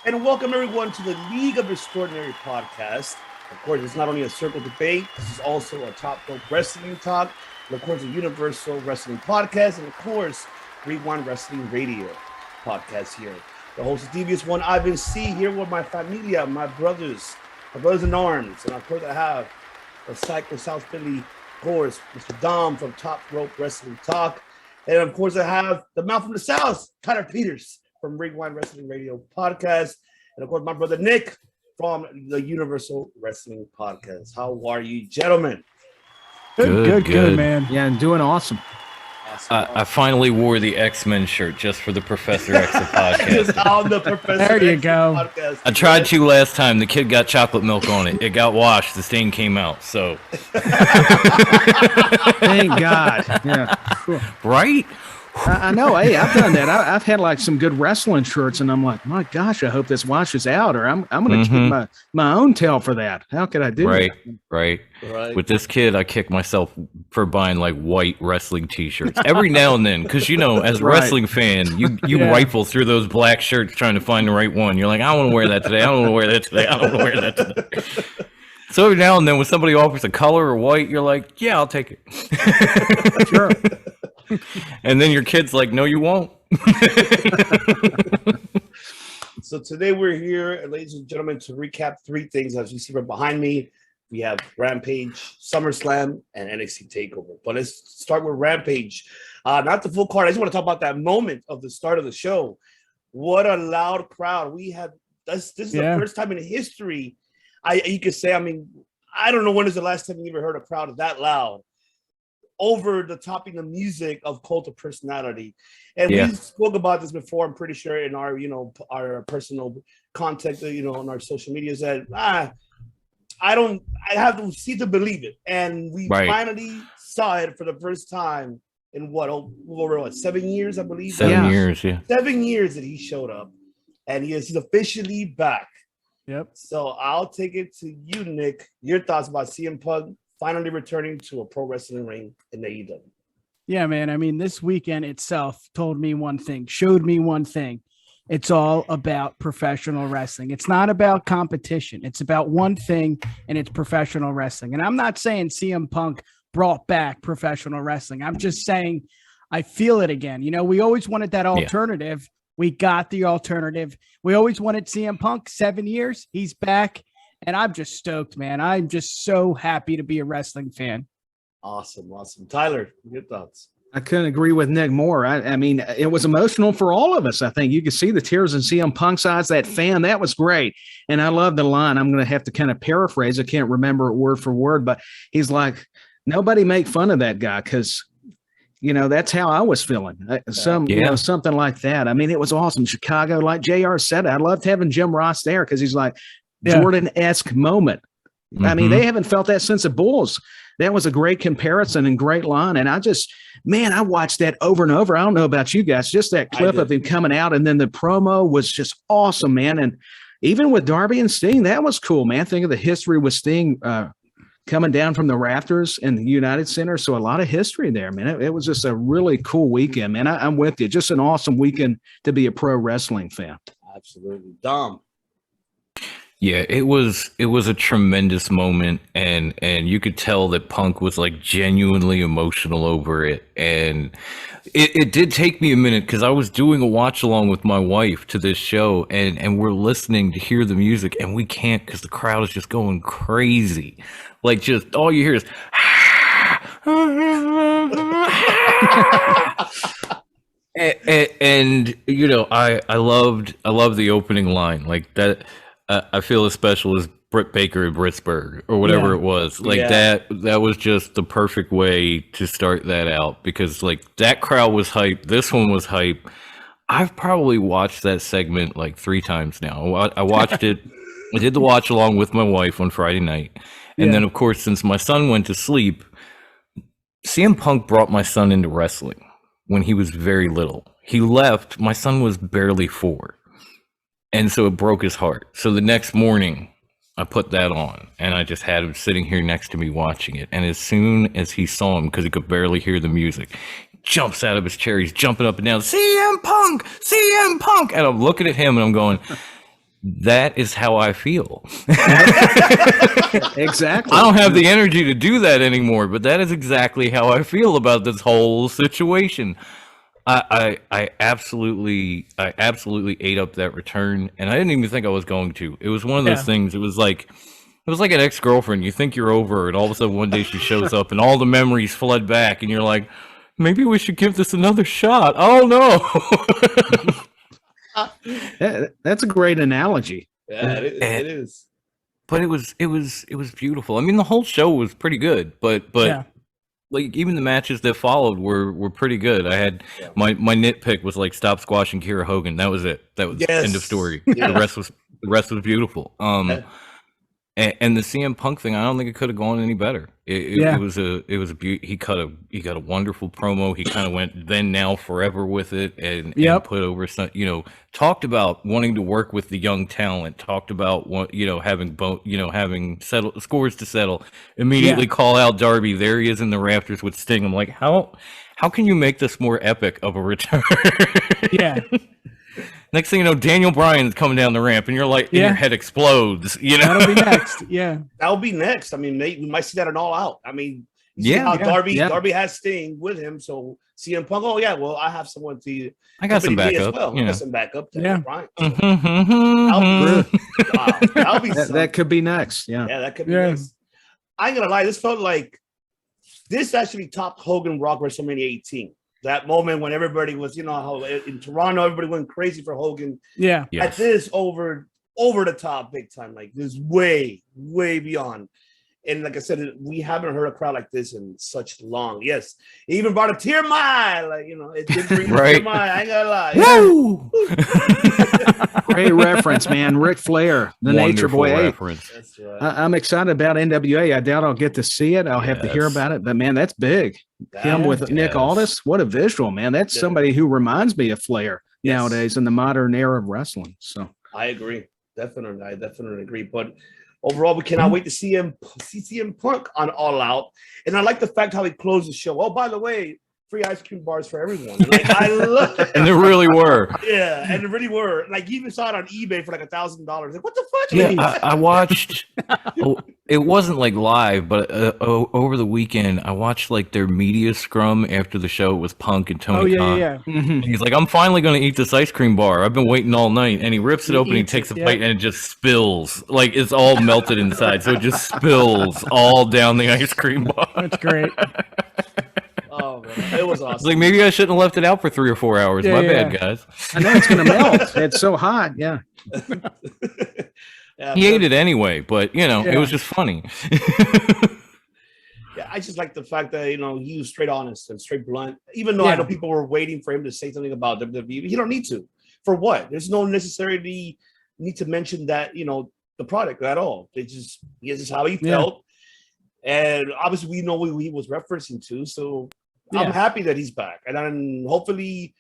And welcome everyone to the League of Extraordinary podcast. Of course, it's not only a circle debate, this is also a top rope wrestling talk, and of course, a universal wrestling podcast, and of course, Rewind Wrestling Radio podcast here. The host is Devious One, Ivan C, here with my familia, my brothers in arms, and of course, I have the Psycho South Philly, of course, Mr. Dom from Top Rope Wrestling Talk, and of course, I have the man from the South, Tyler Peters from Rewind Wrestling Radio podcast, and of course, my brother Nick from the Universal Wrestling Podcast. How are you, gentlemen? Good, man. Yeah, I'm doing awesome. I finally wore the X-Men shirt just for the Professor X podcast. Just on the Professor There you X go. podcast. I tried to last time. The kid got chocolate milk on it. It got washed. The stain came out. So, Thank God. Yeah. right? I know. Hey, I've done that. I've had like some good wrestling shirts, and I'm like, my gosh, I hope this washes out, or I'm going to keep my own tail for that. How could I do that? Right. With this kid, I kick myself for buying like white wrestling T-shirts every now and then, because as a wrestling fan, you rifle through those black shirts trying to find the right one. You're like, I don't want to wear that today. I don't want to wear that today. I don't want to wear that today. So every now and then, when somebody offers a color or white, you're like, yeah, I'll take it. Sure. And then your kid's like, no, you won't. So today we're here, ladies and gentlemen, to recap three things. As you see right behind me, we have Rampage, SummerSlam, and NXT Takeover. But let's start with Rampage. Not the full card. I just want to talk about that moment of the start of the show. What a loud crowd. We had this is the first time in history you could say, I don't know when is the last time you ever heard a crowd that loud over the topping of music of Cult of Personality. And we spoke about this before, I'm pretty sure, in our, our personal contact, on our social medias, that I have to see to believe it. And we finally saw it for the first time in what 7 years, I believe? 7 years, yeah. 7 years that he showed up, and he's officially back. Yep. So I'll take it to you, Nick. Your thoughts about CM Punk finally returning to a pro wrestling ring in AEW. Yeah, man. This weekend itself told me one thing, showed me one thing. It's all about professional wrestling. It's not about competition. It's about one thing, and it's professional wrestling. And I'm not saying CM Punk brought back professional wrestling. I'm just saying I feel it again. We always wanted that alternative. Yeah. We got the alternative. We always wanted CM Punk. 7 years. He's back. And I'm just stoked, man. I'm just so happy to be a wrestling fan. Awesome. Tyler, your thoughts? I couldn't agree with Nick more. I mean, it was emotional for all of us. I think you could see the tears in CM Punk's eyes. That fan, that was great. And I love the line. I'm going to have to kind of paraphrase. I can't remember it word for word, but he's like, nobody make fun of that guy because, that's how I was feeling. Something like that. It was awesome. Chicago, like JR said, I loved having Jim Ross there because he's like, Jordan-esque moment. They haven't felt that since the Bulls. That was a great comparison and great line. And I watched that over and over. I don't know about you guys, just that clip of him coming out. And then the promo was just awesome, man. And even with Darby and Sting, that was cool, man. Think of the history with Sting coming down from the rafters in the United Center. So a lot of history there, man. It was just a really cool weekend, man. I'm with you. Just an awesome weekend to be a pro wrestling fan. Absolutely. Dom. Yeah, it was a tremendous moment, and you could tell that Punk was like genuinely emotional over it. And it did take me a minute because I was doing a watch along with my wife to this show, and we're listening to hear the music, and we can't because the crowd is just going crazy. Like, just all you hear is and I loved the opening line like that. I feel as special as Britt Baker at Britsburg or whatever it was. Like that was just the perfect way to start that out because like that crowd was hype. This one was hype. I've probably watched that segment like 3 times now. I watched it. I did the watch along with my wife on Friday night. And then of course, since my son went to sleep, CM Punk brought my son into wrestling when he was very little. He left. My son was barely 4. And so it broke his heart. So the next morning, I put that on, and I just had him sitting here next to me watching it. And as soon as he saw him, because he could barely hear the music, he jumps out of his chair. He's jumping up and down, CM Punk! CM Punk! And I'm looking at him, and I'm going, That is how I feel. Exactly. I don't have the energy to do that anymore, but that is exactly how I feel about this whole situation. I absolutely ate up that return, and I didn't even think I was going to. It was one of those things. It was like an ex-girlfriend. You think you're over, and all of a sudden one day she shows up, and all the memories flood back, and you're like, maybe we should give this another shot. Oh no. That's a great analogy. Yeah, it is. But it was beautiful. I mean, the whole show was pretty good, but like even the matches that followed were pretty good. I had my nitpick was like stop squashing Kira Hogan. That was it. That was end of story. The rest was beautiful. And the CM Punk thing, I don't think it could have gone any better. It was he cut a wonderful promo. He kind of went then now forever with it and put over some, talked about wanting to work with the young talent, talked about having scores to settle, immediately call out Darby. There he is in the rafters with Sting. I'm like, how can you make this more epic of a return? Yeah. Next thing you know, Daniel Bryan's coming down the ramp, and you're like, and your head explodes. That'll be next. Yeah, that'll be next. I mean, we might see that in All Out. I mean, Darby has Sting with him, so CM Punk. Oh yeah, well, I have someone to. I got some backup. Well. I got some backup. Yeah, Bryan. So. That'll be that could be next. Yeah, that could be next. I ain't gonna lie. This felt like this actually topped Hogan Rock WrestleMania 18. That moment when everybody was, how in Toronto, everybody went crazy for Hogan. Yeah. At this over the top big time. Like this way, way beyond. And like I said, we haven't heard a crowd like this in such long. Yes. It even brought a tear in my eye. Like, it did bring a tear in my eye. I ain't gonna lie. Woo! Great reference, man. Ric Flair, the Nature Boy. Reference. That's right. I'm excited about NWA. I doubt I'll get to see it. I'll have to hear about it. But man, that's big. Him with Nick Aldis. What a visual, man. That's somebody who reminds me of Flair nowadays in the modern era of wrestling. So I agree. Definitely. I definitely agree. But overall, we cannot wait to see CM Punk on All Out. And I like the fact how he closed the show. Oh, by the way, free ice cream bars for everyone. Like, I love it. And there really were. Yeah, and there really were. Like, you even saw it on eBay for like $1,000. Like, what the fuck? Yeah, I watched. It wasn't like live, but over the weekend, I watched like their media scrum after the show with Punk and Tony Khan. Yeah. And he's like, I'm finally going to eat this ice cream bar. I've been waiting all night. And he rips it open, he takes a bite, and it just spills. Like, it's all melted inside. So it just spills all down the ice cream bar. That's great. Oh, man. It was awesome. Like, maybe I shouldn't have left it out for 3 or 4 hours. My bad, guys. I know it's going to melt. It's so hot. Yeah. He ate it anyway, but it was just funny. Yeah, I just like the fact that he was straight honest and straight blunt. Even though I know people were waiting for him to say something about WWE, he don't need to. For what? There's no necessarily need to mention that the product at all. This is how he felt, and obviously we know who he was referencing to. So I'm happy that he's back, and then hopefully.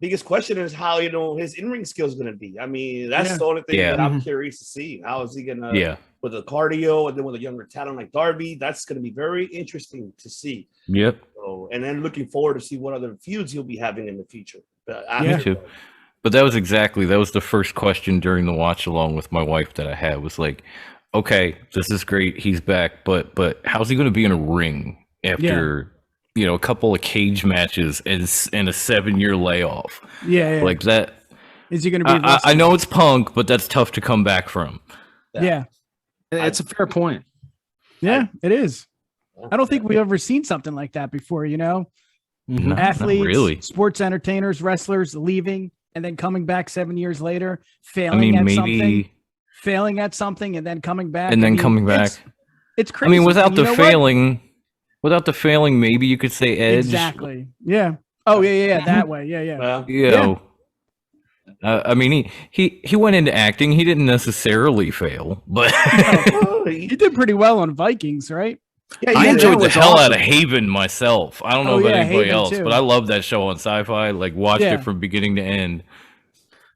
Biggest question is how his in-ring skills is going to be. I mean, that's the only thing that I'm curious to see. How is he going to with the cardio and then with a younger talent like Darby? That's going to be very interesting to see. Yep. So, and then looking forward to see what other feuds he'll be having in the future. Me too. But that was the first question during the watch along with my wife that I had was like, okay, this is great. He's back, but how's he going to be in a ring after? A couple of cage matches and a 7-year layoff. Yeah. Like that. Is he going to be? I know it's Punk, but that's tough to come back from. Yeah. It's a fair point. Yeah, it is. I don't think we've ever seen something like that before, Mm-hmm. Athletes, really. Sports entertainers, wrestlers leaving and then coming back 7 years later, failing at something and then coming back. Coming back. It's crazy. Without the failing... Without the failing, maybe you could say Edge. Exactly. Yeah. Oh, yeah. That way. Yeah. He went into acting. He didn't necessarily fail, but he did pretty well on Vikings, right? Yeah, I enjoyed the hell out of Haven myself. I don't know about anybody Haven else, too. but I love that show on Sci-Fi. Like, watched it from beginning to end.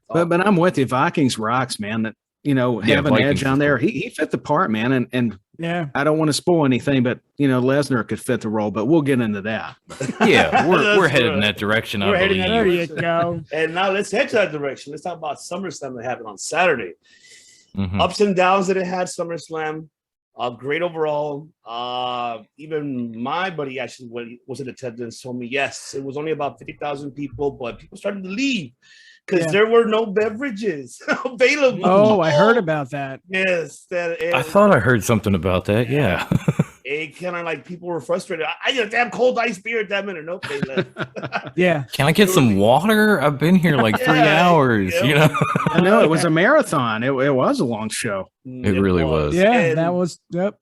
But I'm with you. Vikings rocks, man. have an edge on there. He fit the part, man. And yeah, I don't want to spoil anything, but Lesnar could fit the role, but we'll get into that. Yeah, we're headed in that direction. We're heading there you go. And now let's head to that direction. Let's talk about SummerSlam that happened on Saturday. Mm-hmm. Ups and downs that it had, SummerSlam. Great overall. Even my buddy actually was in attendance, told me, yes, it was only about 50,000 people, but people started to leave because there were no beverages available. Oh, I heard about that. Yes. I thought I heard something about that. Yeah. It kind of like people were frustrated. I get a damn cold ice beer at that minute. Nope, they left. Yeah. Can I get some water? I've been here like 3 hours. I know it was a marathon. It was a long show. It really was. Yeah, And that was. Yep.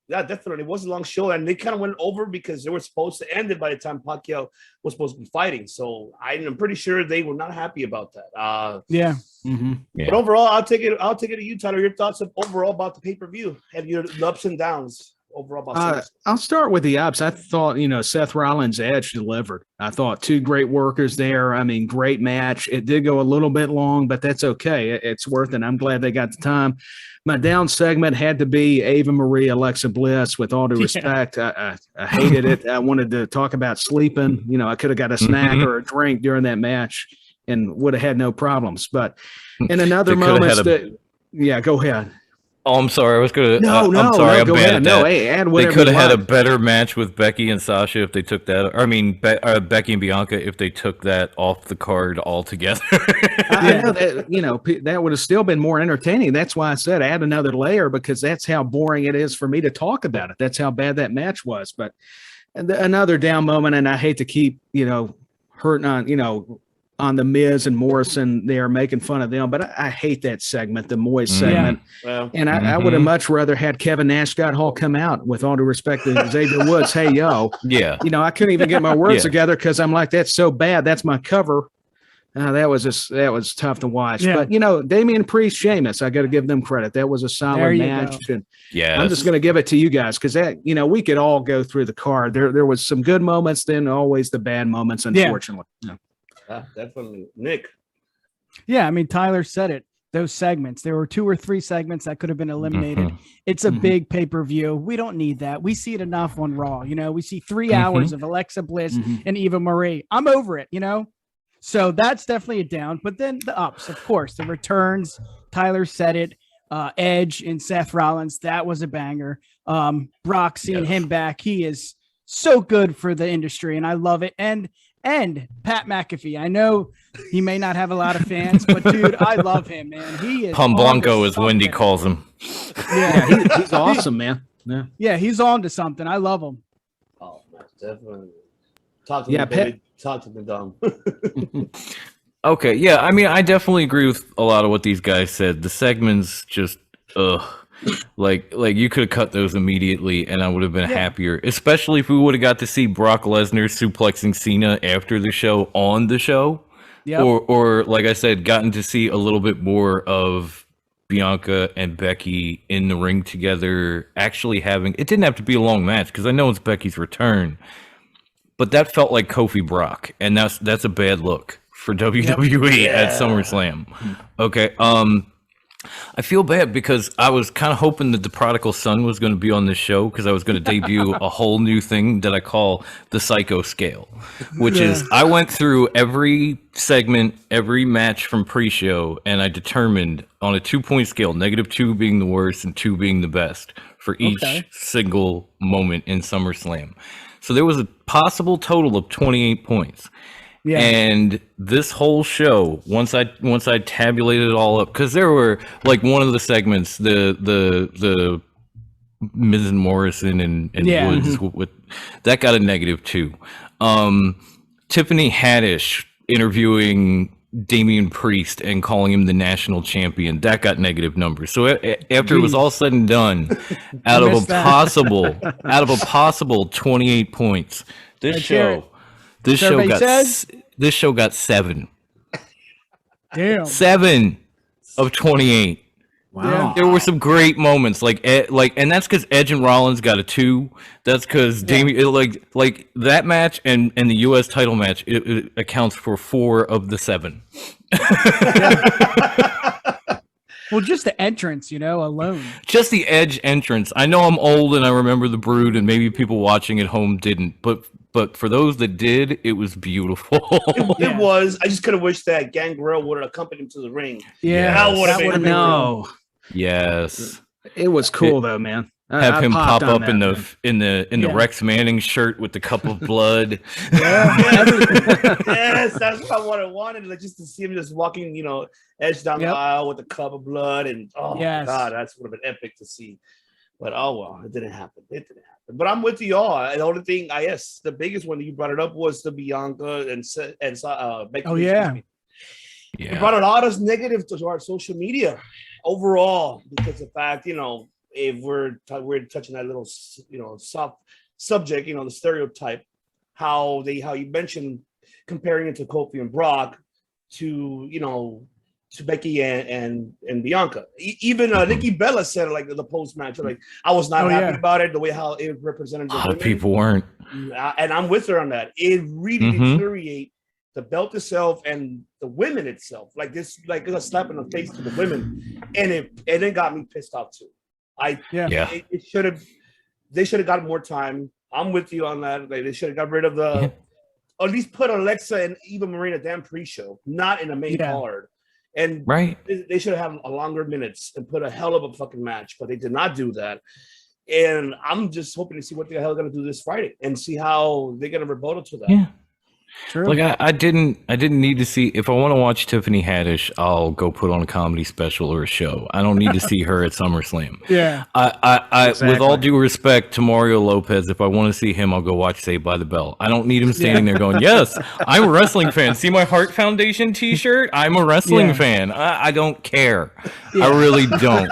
Yeah, definitely. It was a long show, and they kind of went over because they were supposed to end it by the time Pacquiao was supposed to be fighting. So I'm pretty sure they were not happy about that. Yeah. Mm-hmm. Yeah. But overall, I'll take it to you, Tyler. Your thoughts overall about the pay-per-view and your ups and downs overall about I'll start with the ups. I thought, Seth Rollins' Edge delivered. I thought 2 great workers there. I mean, great match. It did go a little bit long, but that's okay. It's worth it. I'm glad they got the time. My down segment had to be Ava Marie, Alexa Bliss. With all due respect, I hated it. I wanted to talk about sleeping. I could have got a snack or a drink during that match and would have had no problems. But in another moment, go ahead. Oh, I'm sorry. I was going to. No, I'm sorry. I'm go bad ahead. at No, that. hey, add they whatever could have you had a like. better match with Becky and Sasha if they took that. I mean, Becky and Bianca if they took that off the card altogether. I know that, that would have still been more entertaining. That's why I said add another layer, because that's how boring it is for me to talk about it. That's how bad that match was. But another down moment, and I hate to keep, hurting on the Miz and Morrison there, making fun of them, but I hate that segment, the Moyes segment. Well, and I would have much rather had Kevin Nash, Scott Hall come out, with all due respect to Xavier Woods. Hey, yo. Yeah. I couldn't even get my words together because I'm like, that's so bad. That's my cover. That was tough to watch. Yeah. But, Damian Priest, Sheamus, I got to give them credit. That was a solid match. Go. And yeah, I'm just going to give it to you guys because that, we could all go through the card. There was some good moments, then always the bad moments, unfortunately. Yeah. Definitely. Nick. Yeah, I mean, Tyler said it. Those segments, there were 2 or 3 segments that could have been eliminated. It's a big pay-per-view. We don't need that. We see it enough on Raw. We see 3 hours of Alexa Bliss and Eva Marie. I'm over it, So that's definitely a down. But then the ups, of course, the returns. Tyler said it. Edge and Seth Rollins, that was a banger. Brock, seeing him back, he is so good for the industry, and I love it. And Pat McAfee. I know he may not have a lot of fans, but dude, I love him, man. He is Pum Blanco, as Wendy calls him. Yeah, he's awesome, man. Yeah, he's on to something. I love him. Oh, definitely. Talk to me, baby. Talk to me, Dom. Okay, yeah. I mean, I definitely agree with a lot of what these guys said. The segments just, like you could have cut those immediately, and I would have been happier. Especially if we would have got to see Brock Lesnar suplexing Cena after the show on the show, or like I said, gotten to see a little bit more of Bianca and Becky in the ring together. Actually having it didn't have to be a long match because I know it's Becky's return, but that felt like Kofi Brock, and that's a bad look for WWE at SummerSlam. Okay, I feel bad because I was kind of hoping that the Prodigal Son was going to be on this show because I was going to debut a whole new thing that I call the Psycho Scale, which is I went through every segment, every match from pre-show, and I determined on a 2-point scale, -2 being the worst and 2 being the best for each single moment in SummerSlam. So there was a possible total of 28 points. Yeah. And this whole show, once I tabulated it all up, because there were like one of the segments, the Miz and Morrison and Woods with that got a -2. Tiffany Haddish interviewing Damian Priest and calling him the national champion, that got negative numbers. So after it was all said and done, out of a possible 28 points, this show got 7. Damn. 7 of 28. Wow. There were some great moments, and that's because Edge and Rollins got a 2. That's because Damian, like that match and the U.S. title match, it accounts for 4 of the 7. Well, just the entrance, alone. Just the Edge entrance. I know I'm old and I remember the Brood, and maybe people watching at home didn't, but for those that did, it was beautiful. It was. I just could have wished that Gangrel would have accompanied him to the ring. Yeah, that would have been. No, Yes. it was cool though, man. Have him popped pop on up in that, the Rex Manning shirt with the cup of blood. Yes, that's what I wanted. Like, just to see him just walking, Edge down the aisle with a cup of blood, and my God, that's would have been epic to see. But oh well, it didn't happen. But I'm with you all. The only thing, the biggest one that you brought it up was the Bianca and Becky. Oh yeah. It brought a lot of negative to our social media overall, because of the fact, if we're touching that little, soft subject, the stereotype, how you mentioned comparing it to Kofi and Brock to Becky and Bianca. Even Nikki Bella said, like, the post match, like, I was not happy about it, the way how it represented the women. People weren't, and I'm with her on that. It really deteriorated the belt itself and the women itself. Like this, like a slap in the face to the women, and it got me pissed off too. It should have. They should have got more time. I'm with you on that. Like, they should have got rid of or at least put Alexa and Eva Marie damn pre-show, not in the main card. And they should have a longer minutes and put a hell of a fucking match, but they did not do that. And I'm just hoping to see what the hell they're gonna do this Friday and see how they're gonna rebuttal to that. Yeah. True. Like I didn't need to see. If I want to watch Tiffany Haddish, I'll go put on a comedy special or a show. I don't need to see her at SummerSlam. Yeah. Exactly. With all due respect to Mario Lopez, if I want to see him, I'll go watch Saved by the Bell. I don't need him standing there going, "Yes, I'm a wrestling fan. See my Heart Foundation T-shirt? I'm a wrestling fan." I don't care. I really don't.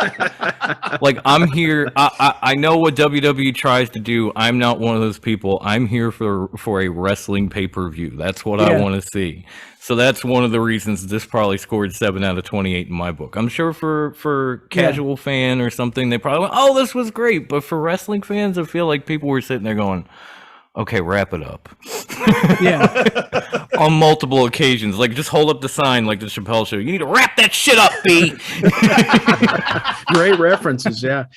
Like, I'm here. I know what WWE tries to do. I'm not one of those people. I'm here for a wrestling pay-per-view. That's what I want to see. So that's one of the reasons this probably scored 7 out of 28 in my book. I'm sure for casual fan or something, they probably went, "Oh, this was great." But for wrestling fans, I feel like people were sitting there going, "Okay, wrap it up." On multiple occasions. Like, just hold up the sign like the Chappelle Show. "You need to wrap that shit up, B." Great references, yeah.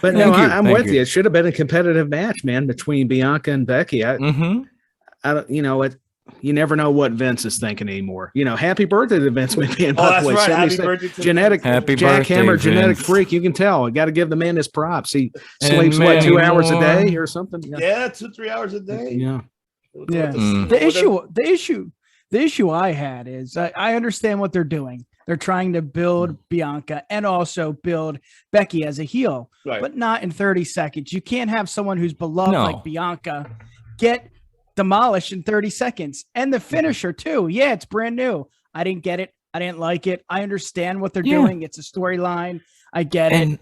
But I'm with you. It should have been a competitive match, man, between Bianca and Becky. I don't, you never know what Vince is thinking anymore. Happy birthday to Vince McMahon. That's right. Happy birthday to jackhammer, genetic freak. You can tell. Got to give the man his props. He sleeps 2 hours a day or something. Yeah, 2-3 hours a day. Yeah. The issue I had is I understand what they're doing. They're trying to build Bianca and also build Becky as a heel, but not in 30 seconds. You can't have someone who's beloved like Bianca get demolished in 30 seconds. And the finisher too. Yeah, it's brand new. I didn't get it. I didn't like it. I understand what they're doing. It's a storyline. I get it.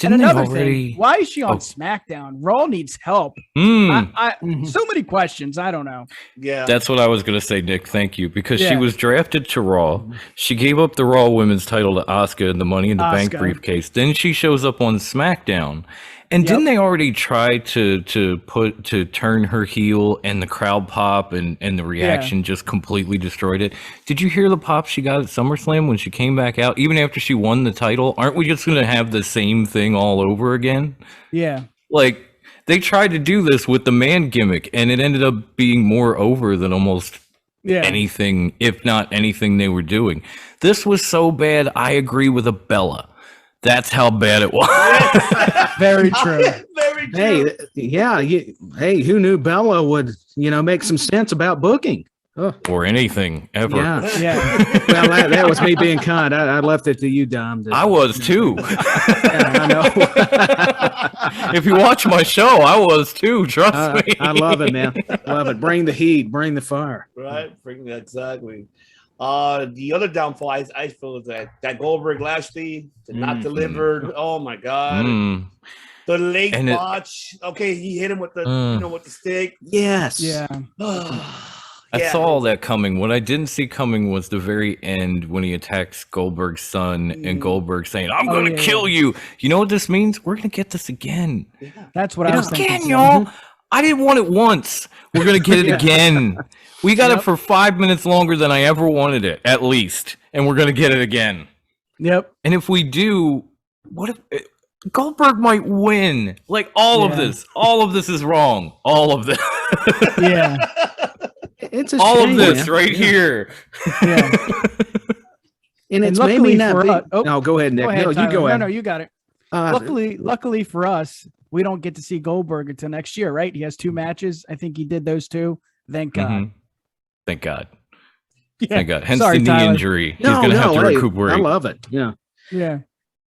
And another thing, why is she on SmackDown? Raw needs help. So many questions. I don't know. Yeah, that's what I was going to say, Nick. Thank you. Because she was drafted to Raw. She gave up the Raw Women's title to Asuka and the Money in the Bank briefcase. Then she shows up on SmackDown. And didn't they already try to turn her heel, and the crowd pop and the reaction just completely destroyed it? Did you hear the pop she got at SummerSlam when she came back out, even after she won the title? Aren't we just going to have the same thing all over again? Yeah. Like, they tried to do this with the man gimmick, and it ended up being more over than almost anything, if not anything they were doing. This was so bad, I agree with Bella. That's how bad it was. Very true. Very true. Hey, who knew Bella would, make some sense about booking? Or anything ever. Yeah. Well, that was me being kind. I left it to you, Dom. I was too. I know. If you watch my show, I was too. Trust me. I love it, man. Love it. Bring the heat. Bring the fire. Right. Exactly. The other downfall I feel is that Goldberg Lashley did not deliver. Oh my God. The late botch. Okay, he hit him with the with the stick. Yes. Yeah. I saw all that coming. What I didn't see coming was the very end when he attacks Goldberg's son and Goldberg saying, "I'm going to kill you." You know what this means? We're going to get this again. Yeah. That's what I was thinking. Again, y'all. I didn't want it once. We're going to get it again. We got it for 5 minutes longer than I ever wanted it, at least. And we're going to get it again. Yep. And if we do, what if Goldberg might win? Like all of this is wrong. All of this. Yeah. It's a all shame, of this man. right here. Yeah. And it's luckily maybe not for be, us, no, go ahead, Nick. Go ahead, no, Tyler. you go ahead. No, you got it. Luckily for us, we don't get to see Goldberg until next year, right? He has 2 matches. I think he did those 2. Thank God. Mm-hmm. Thank God. Yeah. Thank God. Hence Sorry, the knee Tyler. injury. He's going to have to recuperate. I love it. Yeah. Yeah.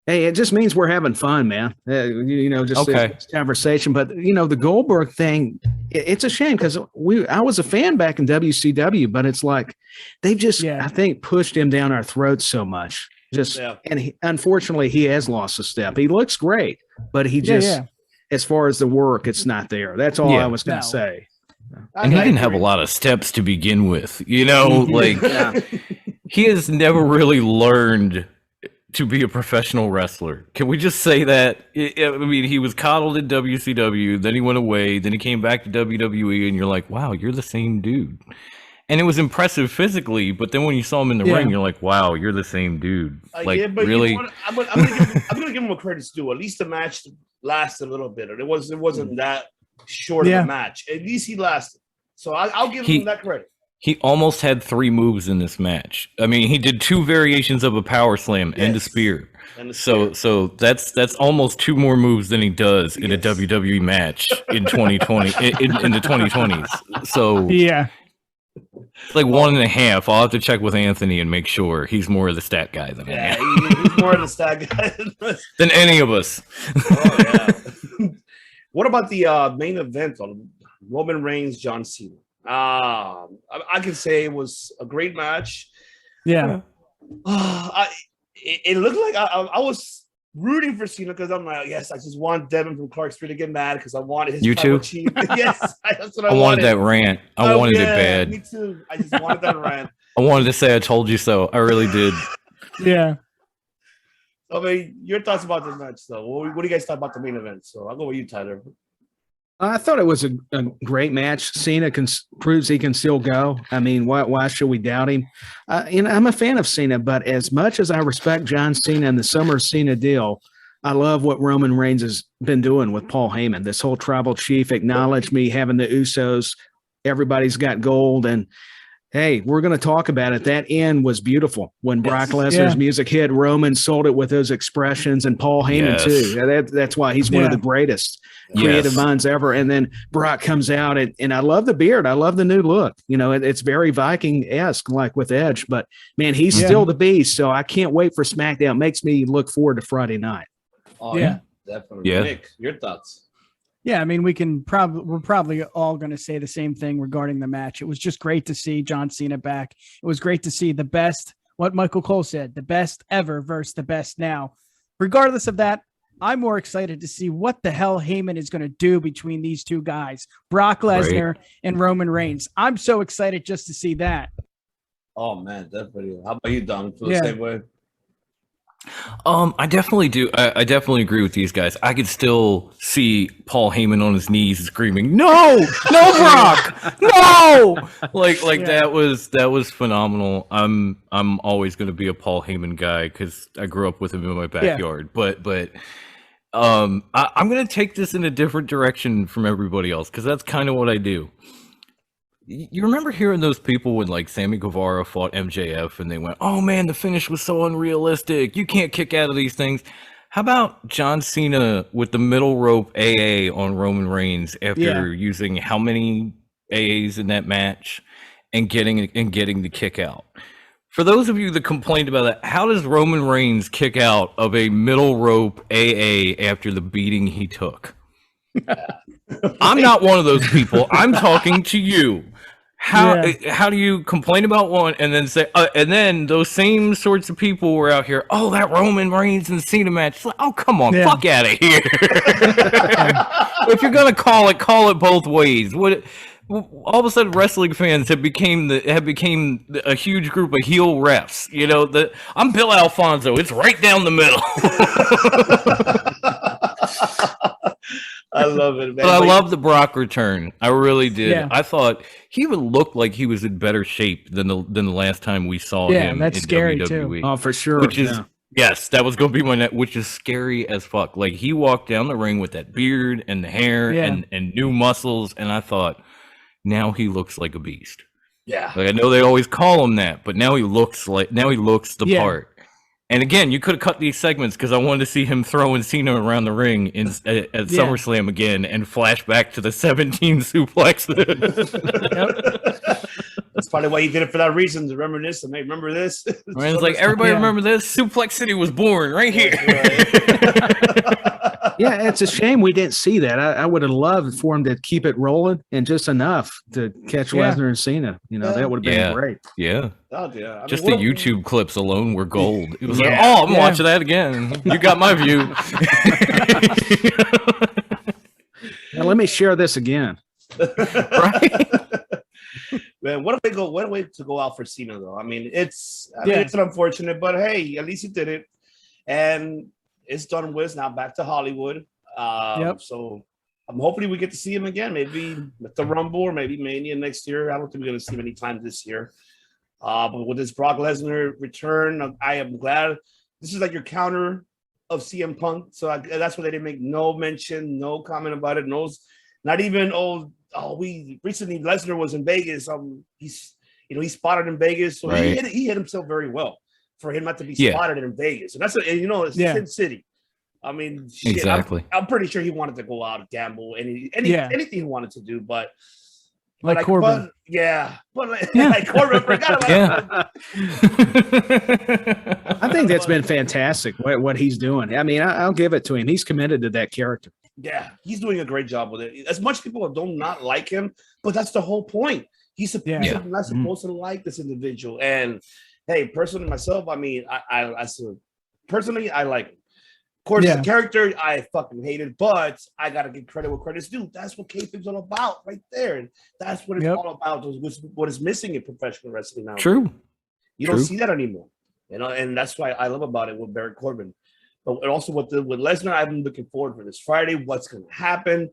Hey, it just means we're having fun, man. Just this conversation. But the Goldberg thing, it's a shame because I was a fan back in WCW, but it's like they've just, I think, pushed him down our throats so much. And unfortunately, he has lost a step. He looks great, but he just, as far as the work, it's not there. That's all I was going to say. And he didn't have a lot of steps to begin with. Like he has never really learned to be a professional wrestler. Can we just say that? I mean, he was coddled in WCW, then he went away, then he came back to WWE, and you're like, wow, you're the same dude. And it was impressive physically, but then when you saw him in the ring, you're like, wow, you're the same dude. Really? I'm gonna give him a credit to do. At least the match lasted a little bit. It wasn't that short of a match. At least he lasted. So I'll give him that credit. He almost had 3 moves in this match. I mean, he did 2 variations of a power slam and a spear. So that's almost 2 more moves than he does in a WWE match in 2020 in the 2020s. So it's like 1.5. I'll have to check with Anthony and make sure he's more of the stat guy than I am. He's more of the stat guy than any of us. What about the main event on Roman Reigns, John Cena? I can say it was a great match. Yeah. It looked like I was rooting for Cena because I'm like, yes, I just want Devin from Clark Street to get mad because I wanted his tribal chief. Yes, that's what I wanted that rant. I wanted it bad. Me too. I just wanted that rant. I wanted to say I told you so. I really did. Yeah. I mean, your thoughts about the match, though. What do you guys thought about the main event? So I'll go with you, Tyler. I thought it was a great match. Cena proves he can still go. I mean, why should we doubt him? I'm a fan of Cena, but as much as I respect John Cena and the Summer Cena deal, I love what Roman Reigns has been doing with Paul Heyman. This whole tribal chief acknowledged me having the Usos. Everybody's got gold. And, hey, we're going to talk about it. That end was beautiful. When Brock Lesnar's music hit, Roman sold it with those expressions, and Paul Heyman, too. That's why he's one of the greatest creative minds ever. And then Brock comes out, and I love the beard. I love the new look. It's very Viking-esque, like with Edge. But, man, he's still the beast, so I can't wait for SmackDown. It makes me look forward to Friday night. Oh, yeah. Definitely. Yeah. Nick, your thoughts? Yeah, I mean, we're probably all going to say the same thing regarding the match. It was just great to see John Cena back. It was great to see the best, what Michael Cole said, the best ever versus the best now. Regardless of that, I'm more excited to see what the hell Heyman is going to do between these 2 guys, Brock Lesnar and Roman Reigns. I'm so excited just to see that. Oh, man, definitely. How about you, Don? Feel the same way? I definitely do. I definitely agree with these guys. I could still see Paul Heyman on his knees screaming, "No, no, Brock, no!" Like that was phenomenal. I'm always going to be a Paul Heyman guy because I grew up with him in my backyard. But I'm going to take this in a different direction from everybody else because that's kind of what I do. You remember hearing those people when like Sammy Guevara fought MJF and they went, "Oh man, the finish was so unrealistic. You can't kick out of these things." How about John Cena with the middle rope AA on Roman Reigns after using how many AAs in that match and getting the kick out? For those of you that complained about that, how does Roman Reigns kick out of a middle rope AA after the beating he took? I'm not one of those people. I'm talking to you. How do you complain about one and then say and then those same sorts of people were out here, "Oh, that Roman Reigns and Cena match." Like, oh, come on, fuck out of here. If you're gonna call it both ways. What all of a sudden wrestling fans have became a huge group of heel refs. I'm Bill Alfonso. It's right down the middle. I love it, man. But I love the Brock return. I really did. Yeah. I thought he would look like he was in better shape than the last time we saw him. That's in scary WWE. Oh, for sure. Which is Yes, that was going to be my net, which is scary as fuck. Like, he walked down the ring with that beard and the hair and new muscles, and I thought, now he looks like a beast. Yeah. Like, I know they always call him that, but now he looks the part. And again, you could have cut these segments because I wanted to see him throwing Cena around the ring at SummerSlam again and flash back to the 17 suplexes. That's probably why he did it for that reason, to reminisce. And hey, remember this? Right, it's like, everybody remember this? Suplex City was born right here. Yeah, it's a shame we didn't see that. I would have loved for him to keep it rolling and just enough to catch Lesnar and Cena. You know, that would have been great. Yeah. Oh, yeah. I mean, just the YouTube clips alone were gold. It was like, oh, I'm watching that again. You got my view. Now, let me share this again. Right? Man, what a way to go out for Cena, though. I mean, it's unfortunate, but hey, at least he did it. And it's done with. Now back to Hollywood. So hopefully we get to see him again, maybe at the Rumble or maybe Mania next year. I don't think we're going to see him anytime this year. But with this Brock Lesnar return, I am glad. This is like your counter of CM Punk. So that's why they didn't make no mention, no comment about it. No, not even, we recently Lesnar was in Vegas. He spotted in Vegas. So he hit himself very well for him not to be spotted in Vegas. And it's Sin City. I mean, shit, exactly. I'm pretty sure he wanted to go out and gamble, anything he wanted to do, but like Corbin. Like Corbin, forgot about I think that's been fantastic what he's doing. I mean, I'll give it to him. He's committed to that character. Yeah, he's doing a great job with it. As much people don't not like him, but that's the whole point. He's not supposed to like this individual. And hey, personally, myself, I mean, personally, I like him. Of course, the character I fucking hated, but I gotta give credit where credit's due. That's what kayfabe's all about, right there. And that's what it's all about. What is missing in professional wrestling now? True. You don't see that anymore, and that's why I love about it with Baron Corbin. But also with Lesnar, I've been looking forward for this Friday. What's going to happen?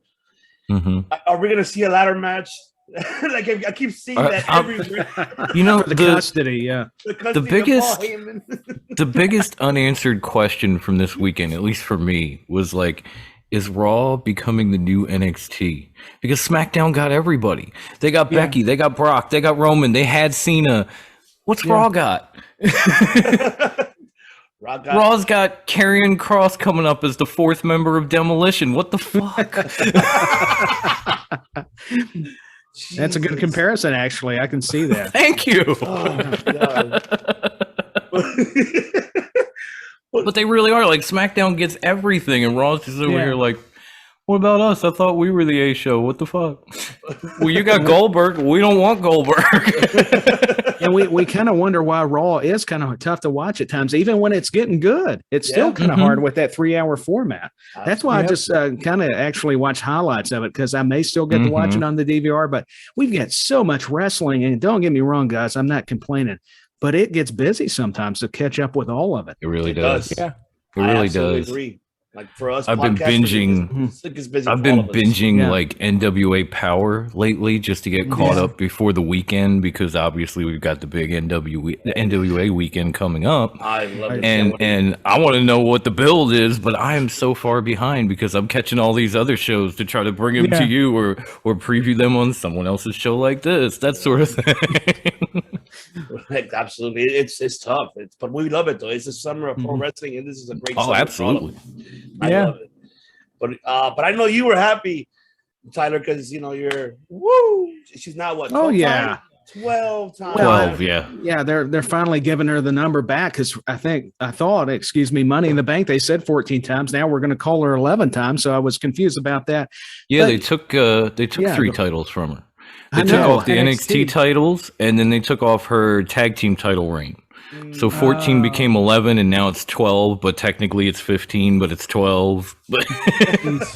Mm-hmm. Are we going to see a ladder match? Like I keep seeing that everywhere. The custody, the biggest unanswered question from this weekend, at least for me, was like, is Raw becoming the new NXT? Because SmackDown got everybody. They got Becky, they got Brock, they got Roman, they had Cena. What's Raw got? Raw's got Karrion Kross coming up as the fourth member of Demolition. What the fuck? That's a good comparison, actually. I can see that. Thank you. But they really are. Like, SmackDown gets everything, and Raw's just over here like, what about us? I thought we were the A show. What the fuck? Well, you got Goldberg. We don't want Goldberg. And we kind of wonder why Raw is kind of tough to watch at times. Even when it's getting good, it's still kind of hard with that 3-hour format. That's why I just kind of actually watch highlights of it, because I may still get to watch it on the DVR. But we've got so much wrestling. And don't get me wrong, guys, I'm not complaining. But it gets busy sometimes to catch up with all of it. It really does. Yeah. It really does. Agree. Like for us, I've been binging like NWA Power lately just to get caught up before the weekend, because obviously we've got the big NWA weekend coming up. I love it. And I want to know what the build is, but I am so far behind because I'm catching all these other shows to try to bring them to you or preview them on someone else's show like this, that sort of thing. Absolutely, it's tough. But we love it though. It's the summer of pro wrestling, and this is a great. Oh, absolutely. I love it. But I know you were happy, Tyler, because you're she's now what? 12 times? 12 times. 12, yeah. They're finally giving her the number back, because I thought, Money in the Bank, they said 14 times. Now we're going to call her 11 times. So I was confused about that. Yeah, they took 3 titles from her. They took off the NXT titles, and then they took off her tag team title reign. So 14 became 11, and now it's 12, but technically it's 15, but it's 12.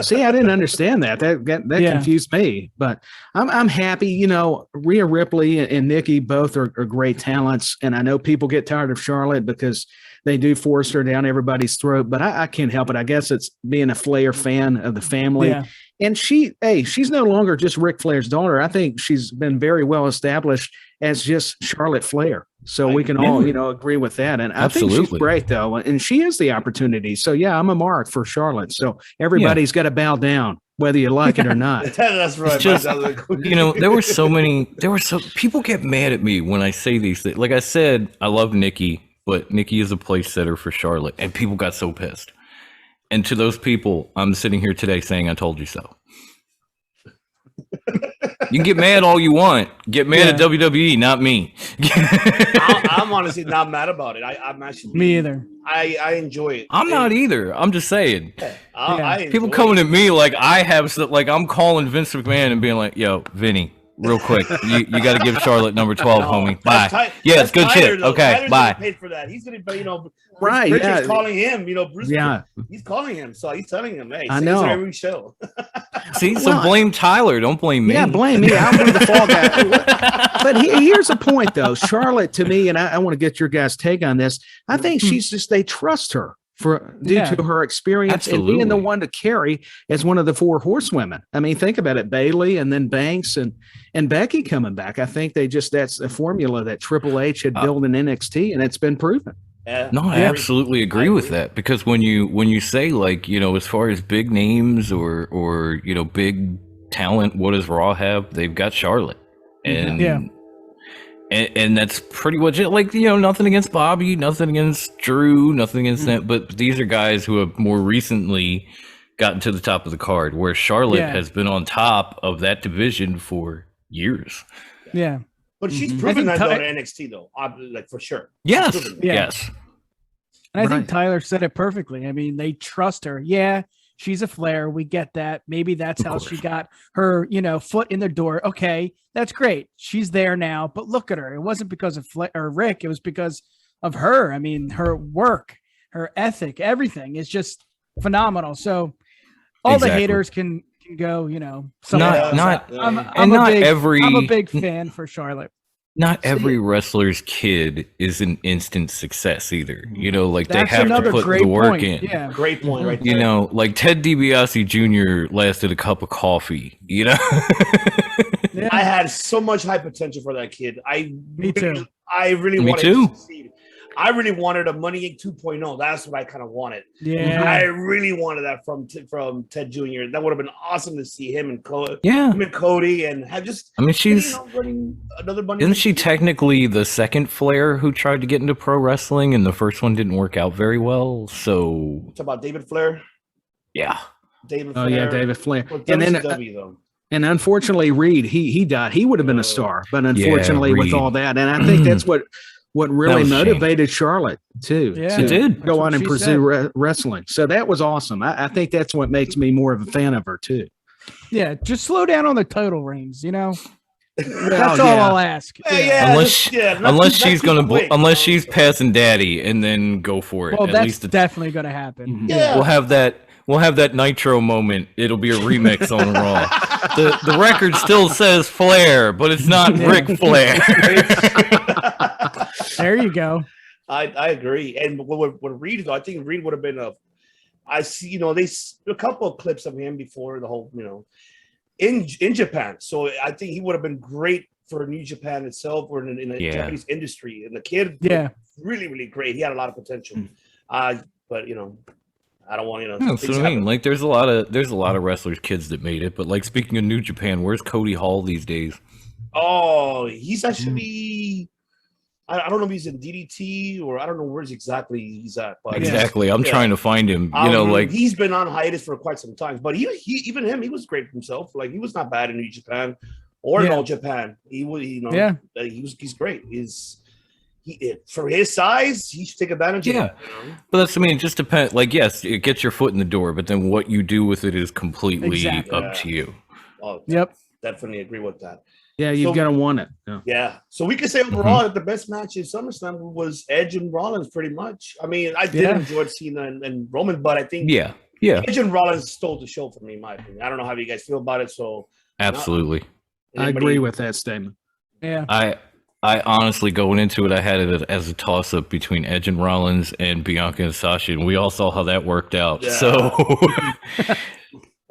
See, I didn't understand that. That confused me. But I'm happy. Rhea Ripley and Nikki both are great talents, and I know people get tired of Charlotte because they do force her down everybody's throat, but I can't help it. I guess it's being a Flair fan of the family. Yeah. And she's no longer just Ric Flair's daughter. I think she's been very well established as just Charlotte Flair. So we can all, agree with that. And I think she's great, though. And she has the opportunity. So, yeah, I'm a mark for Charlotte. So everybody's got to bow down, whether you like it or not. That's right. Just, people get mad at me when I say these things. Like I said, I love Nikki, but Nikki is a place setter for Charlotte. And people got so pissed. And to those people, I'm sitting here today saying, I told you so. You can get mad all you want. Get mad at WWE, not me. I'm honestly not mad about it. I'm actually me either. I enjoy it. I'm not either. I'm just saying. People coming at me like I'm calling Vince McMahon and being like, "Yo, Vinny, real quick, you got to give Charlotte number 12, homie. Bye." It's good shit. Though. Okay, Tyler's bye. Paid for that. He's gonna, right? Richard's calling him. Bruce. Yeah, he's calling him. So he's telling him, "Hey, I know every show." See, so blame Tyler. Don't blame me. Yeah, blame me. I'm one of the fall guy. But here's the point, though. Charlotte, to me, and I want to get your guys' take on this. I think they trust her due to her experience and being the one to carry as one of the 4 horsewomen. I mean, think about it: Bayley, and then Banks, and Becky coming back. I think that's a formula that Triple H had built in NXT, and it's been proven. No, I absolutely agree with that, because when you say, like, as far as big names or big talent, what does Raw have? They've got Charlotte, and that's pretty much it. Like, nothing against Bobby, nothing against Drew, nothing against that, but these are guys who have more recently gotten to the top of the card, where Charlotte has been on top of that division for years. Yeah. But she's proven that at NXT, though, like, for sure. Yes, yes. And I think Tyler said it perfectly. I mean, they trust her. Yeah, she's a Flair. We get that. Maybe that's how she got her, foot in the door. Okay, that's great. She's there now. But look at her. It wasn't because of Flair or Rick. It was because of her. I mean, her work, her ethic, everything is just phenomenal. So all the haters can go, I'm a big fan for Charlotte. Not every wrestler's kid is an instant success either. Like, they have to put the work in. Yeah, great point right there. Like Ted DiBiase Jr. lasted a cup of coffee, I had so much high potential for that kid. Me too. I really wanted to succeed. I really wanted a Money Inc. 2.0. That's what I kind of wanted. Yeah, I really wanted that from Ted Jr. That would have been awesome to see him and Cody. And have just. I mean, she's running another Money. Isn't she technically the second Flair who tried to get into pro wrestling, and the first one didn't work out very well? So talk about David Flair. Yeah, David Flair. Oh yeah, David Flair. Well, and then. And unfortunately, Reed, he died. He would have been a star, but unfortunately, with all that, and I think that's what really motivated Charlotte too. Yeah, to it did go on and pursue wrestling. So that was awesome. I think that's what makes me more of a fan of her too. Yeah, just slow down on the title reigns. That's all I'll ask. Unless she's passing Daddy, and then go for it. Well, that's definitely going to happen. Yeah, We'll have that Nitro moment. It'll be a remix on Raw. The record still says Flair, but it's not Ric Flair. There you go. I agree. And what Reed, though, I think Reed would have been I see, a couple of clips of him before the whole, in Japan. So I think he would have been great for New Japan itself, or in the Japanese industry. And the kid, really, really great. He had a lot of potential. But I don't want so I mean, like, there's a lot of wrestlers kids that made it, but, like, speaking of New Japan, where's Cody Hall these days? Oh, he's actually I don't know if he's in DDT, or I don't know where exactly he's at. But exactly, I'm trying to find him. Like, he's been on hiatus for quite some time, but he was great himself. Like, he was not bad in New Japan or in All Japan. He was, he's great. For his size, he should take advantage of it. But it just depends. Like, yes, it gets your foot in the door, but then what you do with it is completely up to you. Oh, definitely agree with that. Yeah, you've got to want it. Yeah. So we could say overall that the best match in SummerSlam was Edge and Rollins, pretty much. I mean, I did enjoy Cena and Roman, but I think Edge and Rollins stole the show for me, in my opinion. I don't know how you guys feel about it. So absolutely, I agree with that statement. Yeah. I honestly, going into it, I had it as a toss-up between Edge and Rollins and Bianca and Sasha, and we all saw how that worked out. Yeah. So,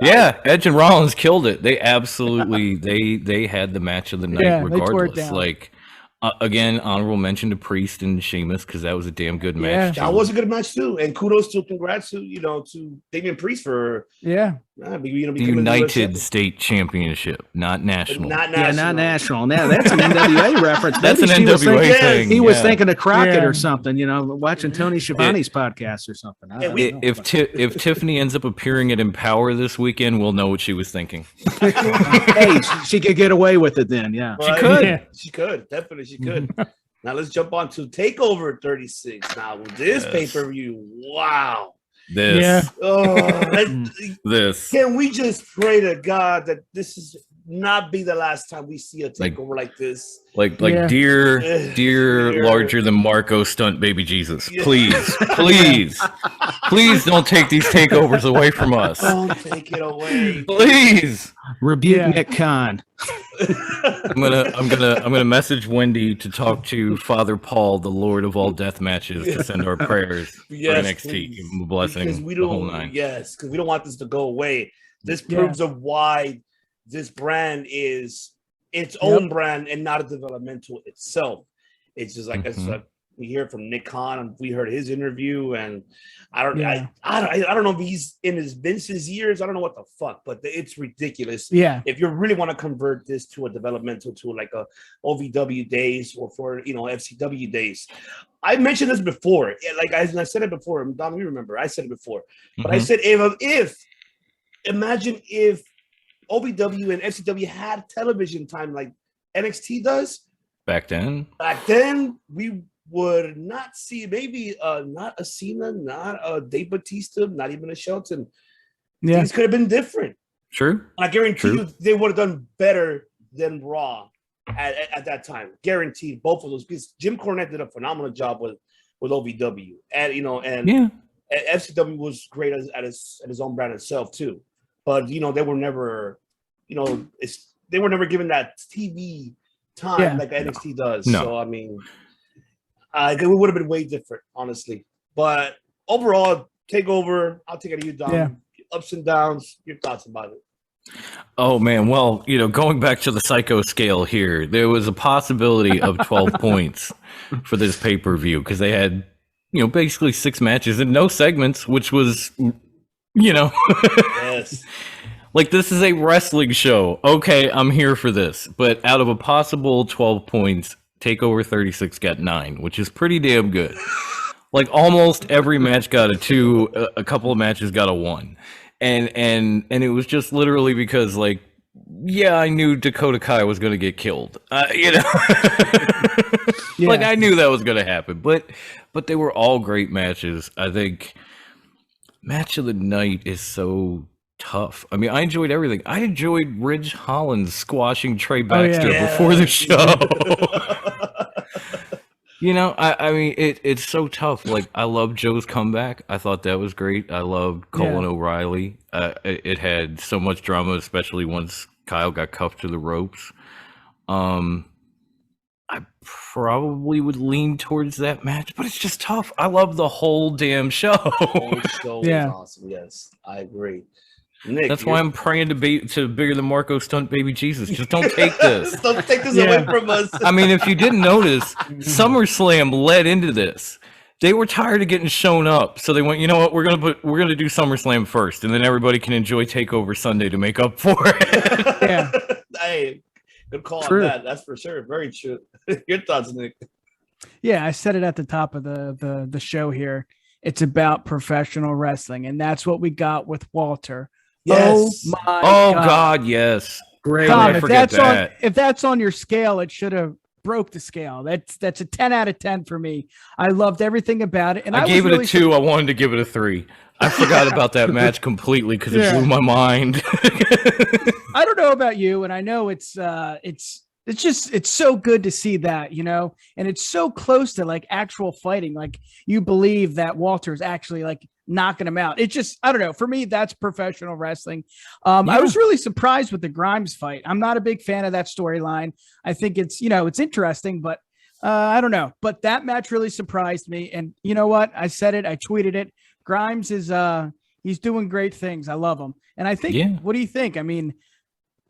Edge and Rollins killed it. They absolutely they had the match of the night regardless. Like, Again, honorable mention to Priest and Sheamus because that was a damn good match. That was a good match too, and congrats to Damian Priest for the United State Championship, not national. Not national. Yeah, not national. Now that's an NWA reference. That's an NWA thing. He was thinking of Crockett or something, watching Tony Schiavone's podcast or something. If Tiffany ends up appearing at Empower this weekend, we'll know what she was thinking. Hey, she could get away with it then. Yeah, she could. Yeah. She could definitely. She could. Now let's jump on to Takeover 36. Now with this pay-per-view, wow. This. Can we just pray to God that this is not be the last time we see a takeover like this? Dear larger than Marco stunt baby Jesus. Please don't take these takeovers away from us. Don't take it away. Please. Rebuke Nick Khan. I'm gonna message Wendy to talk to Father Paul, the Lord of all death matches, to send our prayers for NXT. Give him a blessing. Because we don't, because we don't want this to go away. This proves of why this brand is its own brand and not a developmental itself. It's just like we hear from Nick Khan, and we heard his interview, and I don't know if he's in his Vince's years. I don't know what the fuck, but it's ridiculous. Yeah, if you really want to convert this to a developmental tool, like a OVW days or for FCW days. I mentioned this before, like I said it before. Don, you remember I said it before, but I said imagine if OVW and FCW had television time like NXT does back then. We would not see not a Cena, not a Dave Bautista, not even a Shelton. Things could have been different. True. I guarantee you they would have done better than Raw at that time. Guaranteed, both of those. Because Jim Cornette did a phenomenal job with OVW, and FCW was great at his own brand itself too. But they were never, they were never given that TV time like NXT does. No. So I mean, it would have been way different, honestly. But overall, Takeover. I'll take it to you, Dom. Yeah. Ups and downs. Your thoughts about it? Oh man, well, going back to the psycho scale here, there was a possibility of 12 points for this pay-per-view because they had, basically 6 matches and no segments, which was, yes. Like, this is a wrestling show. Okay, I'm here for this. But out of a possible 12 points, Takeover 36 got 9, which is pretty damn good. Like, almost every match got a 2, a couple of matches got a 1. And it was just literally because, like, I knew Dakota Kai was going to get killed. Like, I knew that was going to happen. But they were all great matches. I think match of the night is so tough. I mean, I enjoyed everything. I enjoyed Ridge Holland squashing Trey Baxter before the show. I mean, it's so tough. Like, I love Joe's comeback. I thought that was great. I loved Colin O'Reilly. It had so much drama, especially once Kyle got cuffed to the ropes. I probably would lean towards that match, but it's just tough. I love the whole damn show. The whole show is awesome. Yes, I agree. Nick, that's why I'm praying to bigger than Marco stunt baby Jesus. Just don't take this. Don't take this away from us. I mean, if you didn't notice, SummerSlam led into this. They were tired of getting shown up, so they went, you know what, we're gonna do SummerSlam first, and then everybody can enjoy Takeover Sunday to make up for it. Hey, good call on that. That's for sure. Very true. Your thoughts, Nick? Yeah, I said it at the top of the show here. It's about professional wrestling, and that's what we got with Walter. Yes. Oh God, yes. Great. Tom, if that's on your scale, it should have broke the scale. That's a 10 out of 10 for me. I loved everything about it. And I gave it a 2. I wanted to give it a 3. I forgot about that match completely because it blew my mind. I don't know about you, and I know it's so good to see that, and it's so close to like actual fighting. Like, you believe that Walter's actually like knocking him out. It's just, I don't know. For me, that's professional wrestling. I was really surprised with the Grimes fight. I'm not a big fan of that storyline. I think it's, it's interesting, but I don't know. But that match really surprised me. And you know what? I said it. I tweeted it. Grimes is he's doing great things. I love him. And I think, what do you think? I mean,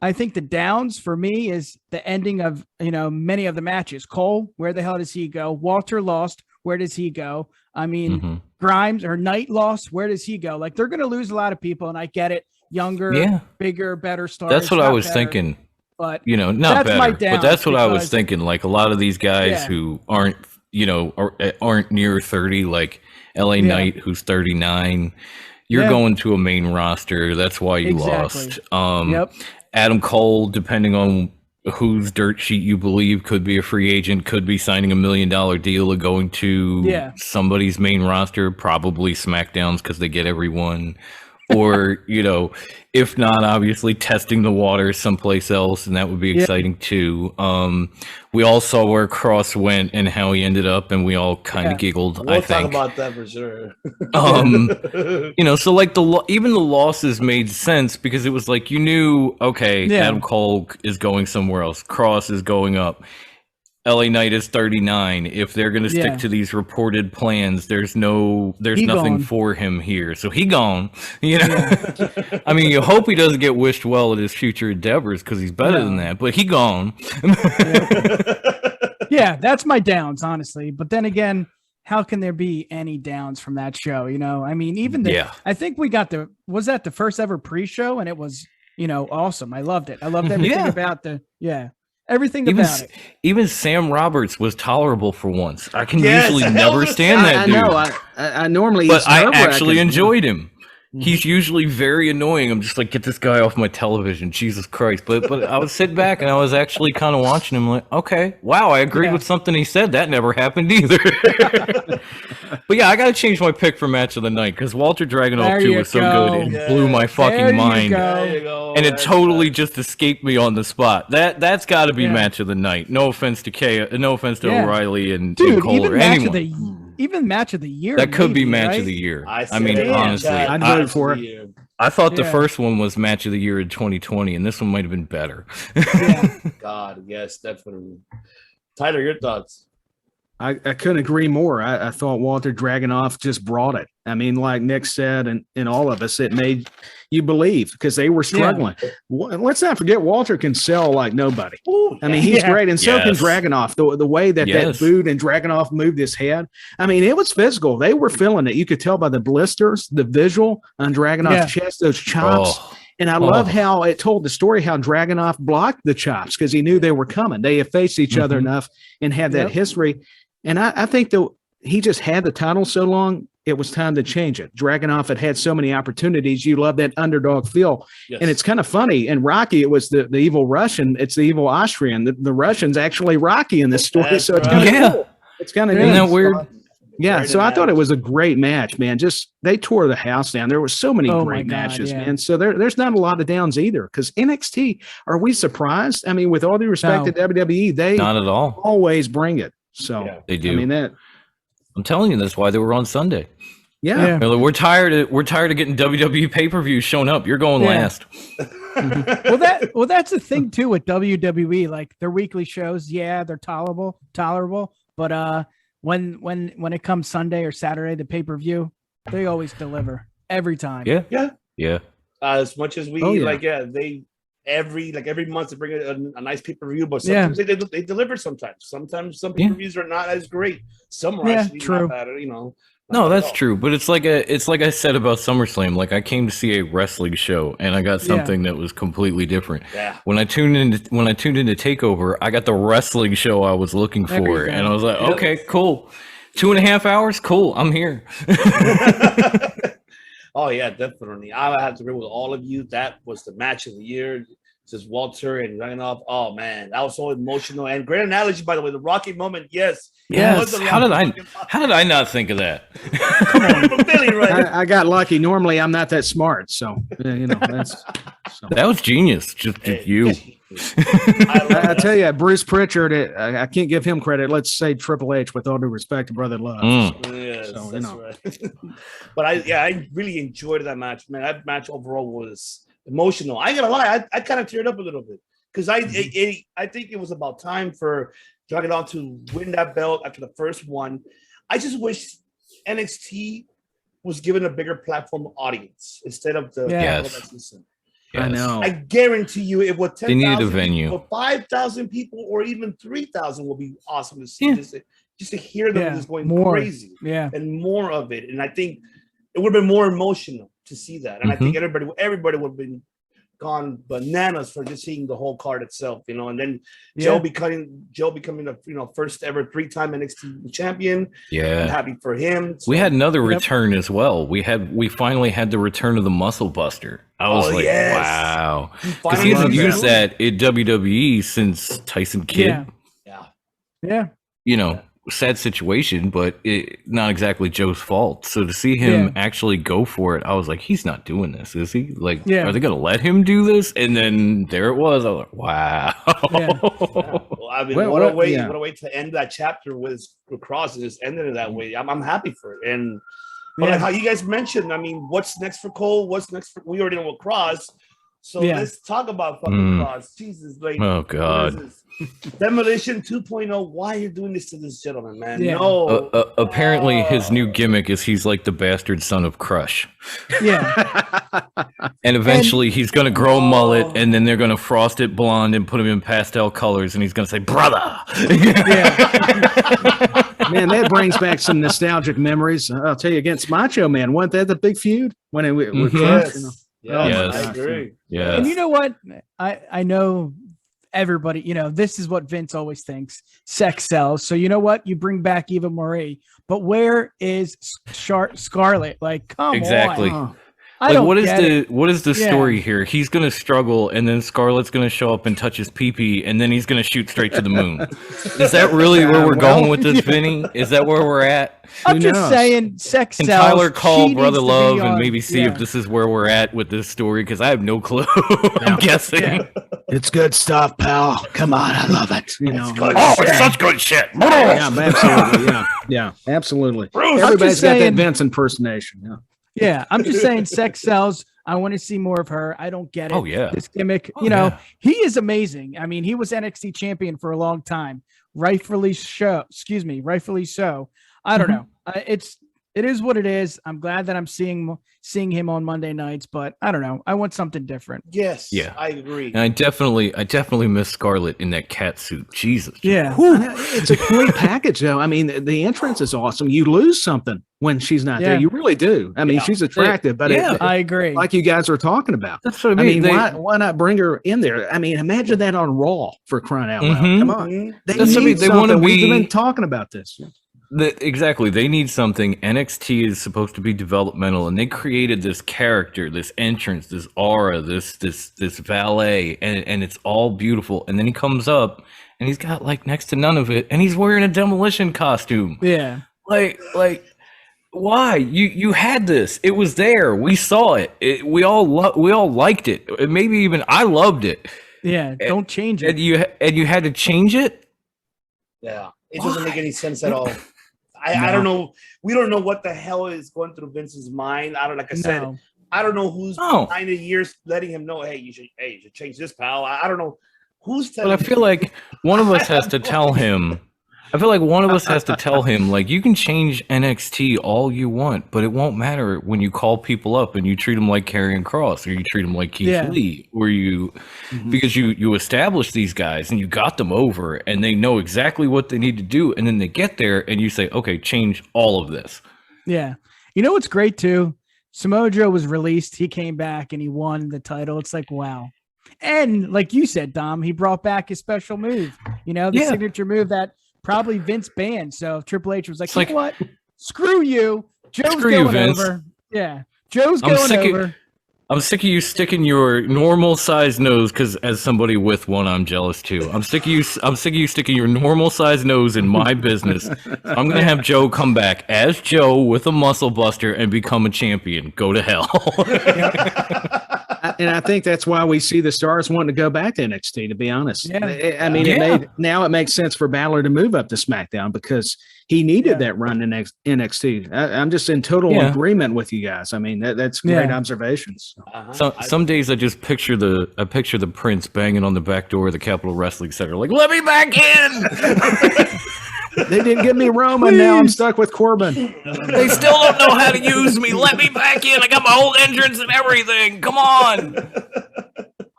I think the downs for me is the ending of, many of the matches. Cole, where the hell does he go? Walter lost. Where does he go? I mean, Grimes or Knight lost. Where does he go? Like, they're going to lose a lot of people, and I get it. Younger, bigger, better stars. That's what I was thinking. But not that's better. my down, but that's what I was thinking. Like a lot of these guys who aren't, aren't near 30, like LA Knight, who's 39. You're going to a main roster. That's why you lost. Adam Cole, depending on whose dirt sheet you believe, could be a free agent, could be signing $1 million deal or going to somebody's main roster, probably SmackDown's because they get everyone. Or, if not, obviously testing the water someplace else, and that would be exciting too. We all saw where Cross went and how he ended up, and we all kind of giggled. We'll I think talk about that for sure. So like even the losses made sense because it was like you knew, okay, Adam Cole is going somewhere else, Cross is going up. LA Knight is 39. If they're going to stick to these reported plans, there's nothing gone. for him here. So he gone, I mean, you hope he doesn't get wished well at his future endeavors because he's better than that, but he gone. Yeah, that's my downs, honestly. But then again, how can there be any downs from that show? I mean, even I think we got was that the first ever pre-show? And it was, awesome. I loved it. I loved everything about everything about it. Even Sam Roberts was tolerable for once. I can usually never stand that dude. I know. I normally, but I actually enjoyed him. He's usually very annoying. I'm just like, get this guy off my television, Jesus Christ! But I was sitting back and I was actually kind of watching him, like, okay, wow, I agreed with something he said. That never happened either. But yeah, I got to change my pick for match of the night because Walter Dragunov 2 was so good, it blew my fucking mind, and it totally just escaped me on the spot. That's got to be match of the night. No offense to no offense to O'Reilly and Cole or anyone. Even match of the year. That could be match of the year. I mean, honestly, I'd vote for it. I thought the first one was match of the year in 2020, and this one might have been better. God, yes, definitely. Tyler, your thoughts? I couldn't agree more. I thought Walter Dragunov just brought it. I mean, like Nick said, and all of us, it made you believe because they were struggling. Let's not forget Walter can sell like nobody. I mean, he's great, and so can Dragunov. The way that boot and Dragunov moved his head. I mean, it was physical. They were feeling it. You could tell by the blisters, the visual on Dragunov's chest, those chops. And I love how it told the story how Dragunov blocked the chops because he knew they were coming. They had faced each other enough and had that history. And I think that he just had the title so long, it was time to change it. Dragunov had so many opportunities. You love that underdog feel. And it's kind of funny. And Rocky, it was the evil Russian. It's the evil Austrian. The Russian's actually Rocky in this story. So it's kind of cool. It's kind of Isn't that weird? Yeah, so I thought it was a great match, man. Just they tore the house down. There were so many great matches, man. So there's not a lot of downs either. Because NXT, are we surprised? I mean, with all due respect to WWE, they not at all always bring it. So they do. I mean I'm telling you, that's why they were on Sunday. Yeah. We're tired of getting WWE pay-per-views showing up. You're going last. Well, that's the thing too with WWE. Like their weekly shows, they're tolerable, but when it comes Sunday or Saturday, the pay-per-view, they always deliver every time. Yeah. As much as we they every month they bring a nice pay-per-view, but sometimes they deliver. Sometimes some pay-per-views are not as great. Some are actually not bad, No, that's true, but it's like I said about SummerSlam. Like I came to see a wrestling show, and I got something that was completely different. Yeah. When I tuned into Takeover, I got the wrestling show I was looking for, and I was like, okay, cool, 2.5 hours, cool, I'm here. Oh yeah, definitely. I have to agree with all of you. That was the match of the year. Just Walter and Dragunov. Oh man, that was so emotional. And great analogy, by the way, the Rocky moment. Yes. How did I not think of that? Come on, Billy, right? I got lucky. Normally, I'm not that smart, so that's. That was genius. Just you. I tell you, Bruce Pritchard. I can't give him credit. Let's say Triple H, with all due respect to Brother Love. Yes, that's right. But I really enjoyed that match, man. That match overall was emotional. I ain't gonna lie, I kind of teared up a little bit because I think it was about time for Dragunov to win that belt after the first one. I just wish NXT was given a bigger platform audience instead of the season. I know. I guarantee you, it was 10,000 They needed a venue. or 5,000 people, or even 3,000 will be awesome to see. Just to hear them just going crazy, and more of it. And I think it would have been more emotional to see that. And I think everybody would have been gone bananas for just seeing the whole card itself, and then Joe becoming the first ever 3-time NXT champion. I'm happy for him. So, we had another return as well. We finally had the return of the Muscle Buster. I was wow, because he hasn't used that in WWE since Tyson Kidd. Yeah. Sad situation, but not exactly Joe's fault. So to see him actually go for it, I was like, he's not doing this, is he? Like, are they going to let him do this? And then there it was. I was like, wow. Well, I mean, what a way to end that chapter with Cross, and just ended it that way. I'm happy for it. And like how you guys mentioned, I mean, what's next for Cole? What's next for? We already know what Cross. So let's talk about fucking Cross. Jesus, like, oh god. Demolition 2.0. Why are you doing this to this gentleman, man? No. Apparently, his new gimmick is he's like the bastard son of Crush. Yeah. And eventually, he's going to grow a mullet, and then they're going to frost it blonde and put him in pastel colors, and he's going to say, "Brother." Man, that brings back some nostalgic memories. I'll tell you, against Macho Man, wasn't that the big feud when it was Crush? Yes, I agree. Yeah. And you know what? I know everybody, this is what Vince always thinks. Sex sells. So you know what? You bring back Eva Marie, but where is Scarlett? Like, come on. What is the story here? He's gonna struggle, and then Scarlett's gonna show up and touch his pee-pee, and then he's gonna shoot straight to the moon. Is that really where we're going with this, Vinny? Is that where we're at? I'm just saying, sex sells. Can Tyler call Brother Love and maybe see if this is where we're at with this story? Because I have no clue. I'm guessing. Yeah. It's good stuff, pal. Come on, I love it. It's such good shit. Absolutely. Yeah, absolutely. Everybody's got that Vince impersonation. Yeah, I'm just saying sex sells. I want to see more of her. I don't get it. Oh, yeah. This gimmick, he is amazing. I mean, he was NXT champion for a long time. Rightfully so. I don't know. It is what it is. I'm glad that I'm seeing him on Monday nights, but I don't know. I want something different. Yes. Yeah. I agree. And I definitely miss Scarlett in that cat suit. Jesus. Yeah. It's a great package, though. I mean, the entrance is awesome. You lose something when she's not there. You really do. I mean, she's attractive, but I agree. Like you guys were talking about. That's what I mean. Why not bring her in there? I mean, imagine that on Raw, for crying out loud. Come on. They want to be. We've been talking about this. Exactly. They need something. NXT is supposed to be developmental, and they created this character, this entrance, this aura, this valet, and it's all beautiful. And then he comes up, and he's got like next to none of it, and he's wearing a demolition costume. Yeah. Like why? You had this. It was there. We saw it. We all liked it. Maybe even I loved it. Yeah. Don't change it. And you had to change it. Yeah. It doesn't make any sense at all. I don't know. We don't know what the hell is going through Vince's mind. I don't know who's behind the years letting him know, hey, you should change this, pal. I don't know who's telling. But I feel like one of us has to tell him. Like, you can change NXT all you want, but it won't matter when you call people up and you treat them like Karrion Kross, or you treat them like Keith Lee, or because you establish these guys and you got them over and they know exactly what they need to do, and then they get there and you say, okay, change all of this. Yeah. You know what's great too? Samoa Joe was released. He came back and he won the title. It's like, wow. And like you said, Dom, he brought back his special move, the signature move that probably Vince banned. So Triple H was like, you know what? Screw you. Joe's going over. Yeah. Joe's going over. I'm sick of you sticking your normal size nose, because as somebody with one, I'm jealous too. I'm sick of you sticking your normal size nose in my business. I'm gonna have Joe come back as Joe with a muscle buster and become a champion. Go to hell. And I think that's why we see the stars wanting to go back to NXT, to be honest. Yeah. I mean, it makes sense for Balor to move up to SmackDown, because he needed that run in NXT. I'm just in total agreement with you guys. I mean, that's great observations. So some days I just picture the Prince banging on the back door of the Capitol Wrestling Center, like, let me back in. They didn't give me Roman. Now I'm stuck with Corbin. They still don't know how to use me. Let me back in. I got my old entrance and everything. Come on.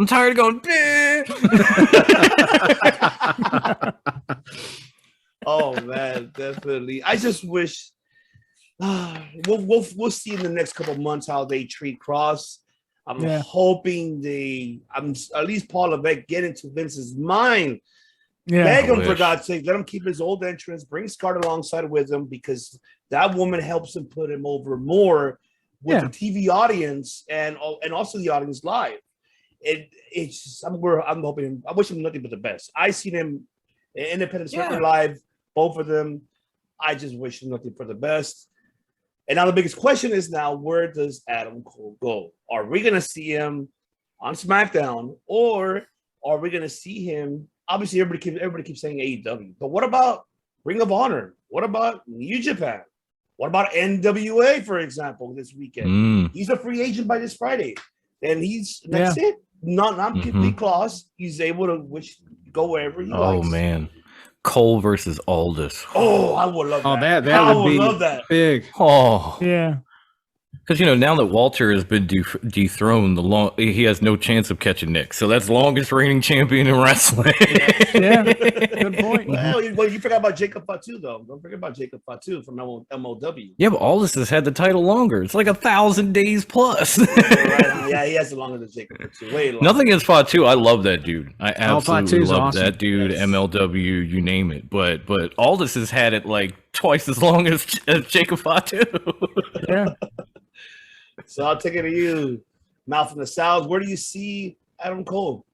I'm tired of going. Oh man, definitely. I just wish we'll see in the next couple of months how they treat Cross. I'm hoping I'm at least Paul Levesque get into Vince's mind. Yeah, Beg him for God's sake, let him keep his old entrance, bring Scarlett alongside with him, because that woman helps him put him over more with the TV audience and also the audience live. It's just, I'm hoping, I wish him nothing but the best. I seen him in Independent Circuit live, both of them. I just wish him nothing for the best. And now the biggest question is now, where does Adam Cole go? Are we going to see him on SmackDown, or are we going to see him? Obviously, everybody keeps saying AEW, but what about Ring of Honor? What about New Japan? What about NWA, for example, this weekend? He's a free agent by this Friday, and that's it. Not big clause. He's able to go wherever he likes. Oh man, Cole versus Aldis. Oh, I would love that. Oh, that would be love that. Big. Oh yeah. Because now that Walter has been dethroned, he has no chance of catching Nick. So that's longest reigning champion in wrestling. Yeah, good point. Well, you forgot about Jacob Fatu, though. Don't forget about Jacob Fatu from MOW. Yeah, but Aldis has had the title longer. It's like 1,000 days plus. Right. Yeah, he has it longer than Jacob Fatu. Way longer. Nothing against Fatu. I love that dude. I absolutely love awesome. that dude. Yes. MLW, you name it. But Aldis has had it like twice as long as Jacob Fatu. Yeah. So I'll take it to you, Mouth in the South. Where do you see Adam Cole?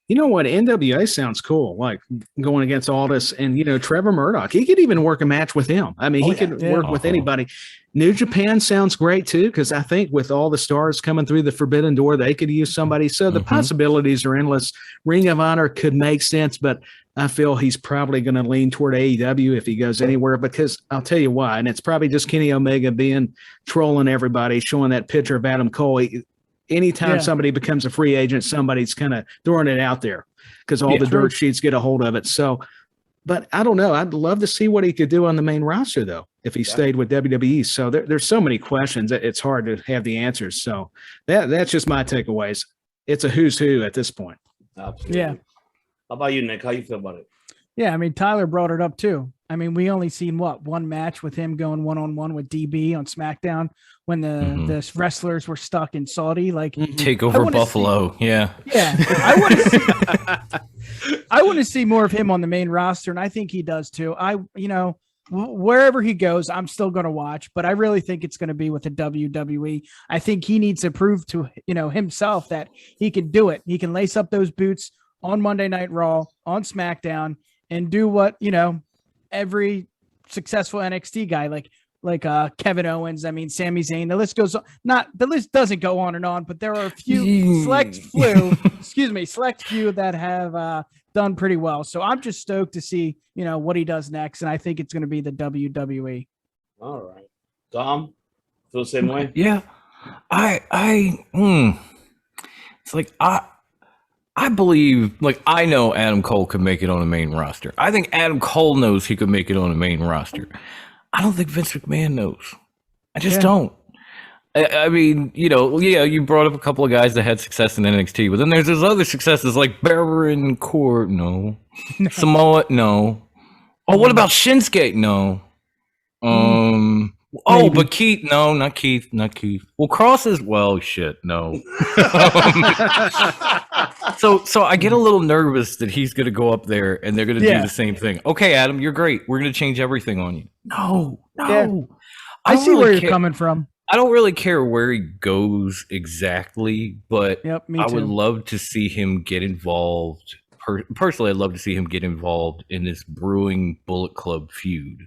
You know what? NWA sounds cool, like going against Aldis and, Trevor Murdoch. He could even work a match with him. I mean, he could work with anybody. New Japan sounds great, too, because I think with all the stars coming through the Forbidden Door, they could use somebody. So the possibilities are endless. Ring of Honor could make sense, but I feel he's probably going to lean toward AEW if he goes anywhere, because I'll tell you why. And it's probably just Kenny Omega trolling everybody, showing that picture of Adam Cole. Anytime somebody becomes a free agent, somebody's kind of throwing it out there because all the dirt sheets get a hold of it. So, but I don't know. I'd love to see what he could do on the main roster, though, if he stayed with WWE. So there's so many questions that it's hard to have the answers. So that's just my takeaways. It's a who's who at this point. Absolutely. Yeah. How about you, Nick? How you feel about it? Yeah, I mean, Tyler brought it up too. I mean, we only seen one match with him going one-on-one with DB on SmackDown when the wrestlers were stuck in Saudi. Like Takeover Buffalo. Yeah. I want to see more of him on the main roster, and I think he does too. Wherever he goes, I'm still going to watch, but I really think it's going to be with the WWE. I think he needs to prove to himself that he can do it. He can lace up those boots on Monday Night Raw, on SmackDown, and do what every successful NXT guy like Kevin Owens. I mean, Sami Zayn. The list goes on. The list doesn't go on and on, but there are a few select few that have done pretty well. So I'm just stoked to see what he does next, and I think it's going to be the WWE. All right, Dom, feel the same way? Yeah, it's like I believe, I know Adam Cole could make it on the main roster. I think Adam Cole knows he could make it on the main roster. I don't think Vince McMahon knows. I just don't. I mean, you brought up a couple of guys that had success in NXT, but then there's those other successes like Baron Court, no. Samoa, no. Oh, what about Shinsuke? No. Oh, but Keith, no, not Keith. Well, Cross as well, shit, no. So I get a little nervous that he's going to go up there and they're going to do the same thing. Okay, Adam, you're great. We're going to change everything on you. No. Yeah. I see where you're coming from. I don't really care where he goes exactly, but I would love to see him get involved. Personally, I'd love to see him get involved in this brewing Bullet Club feud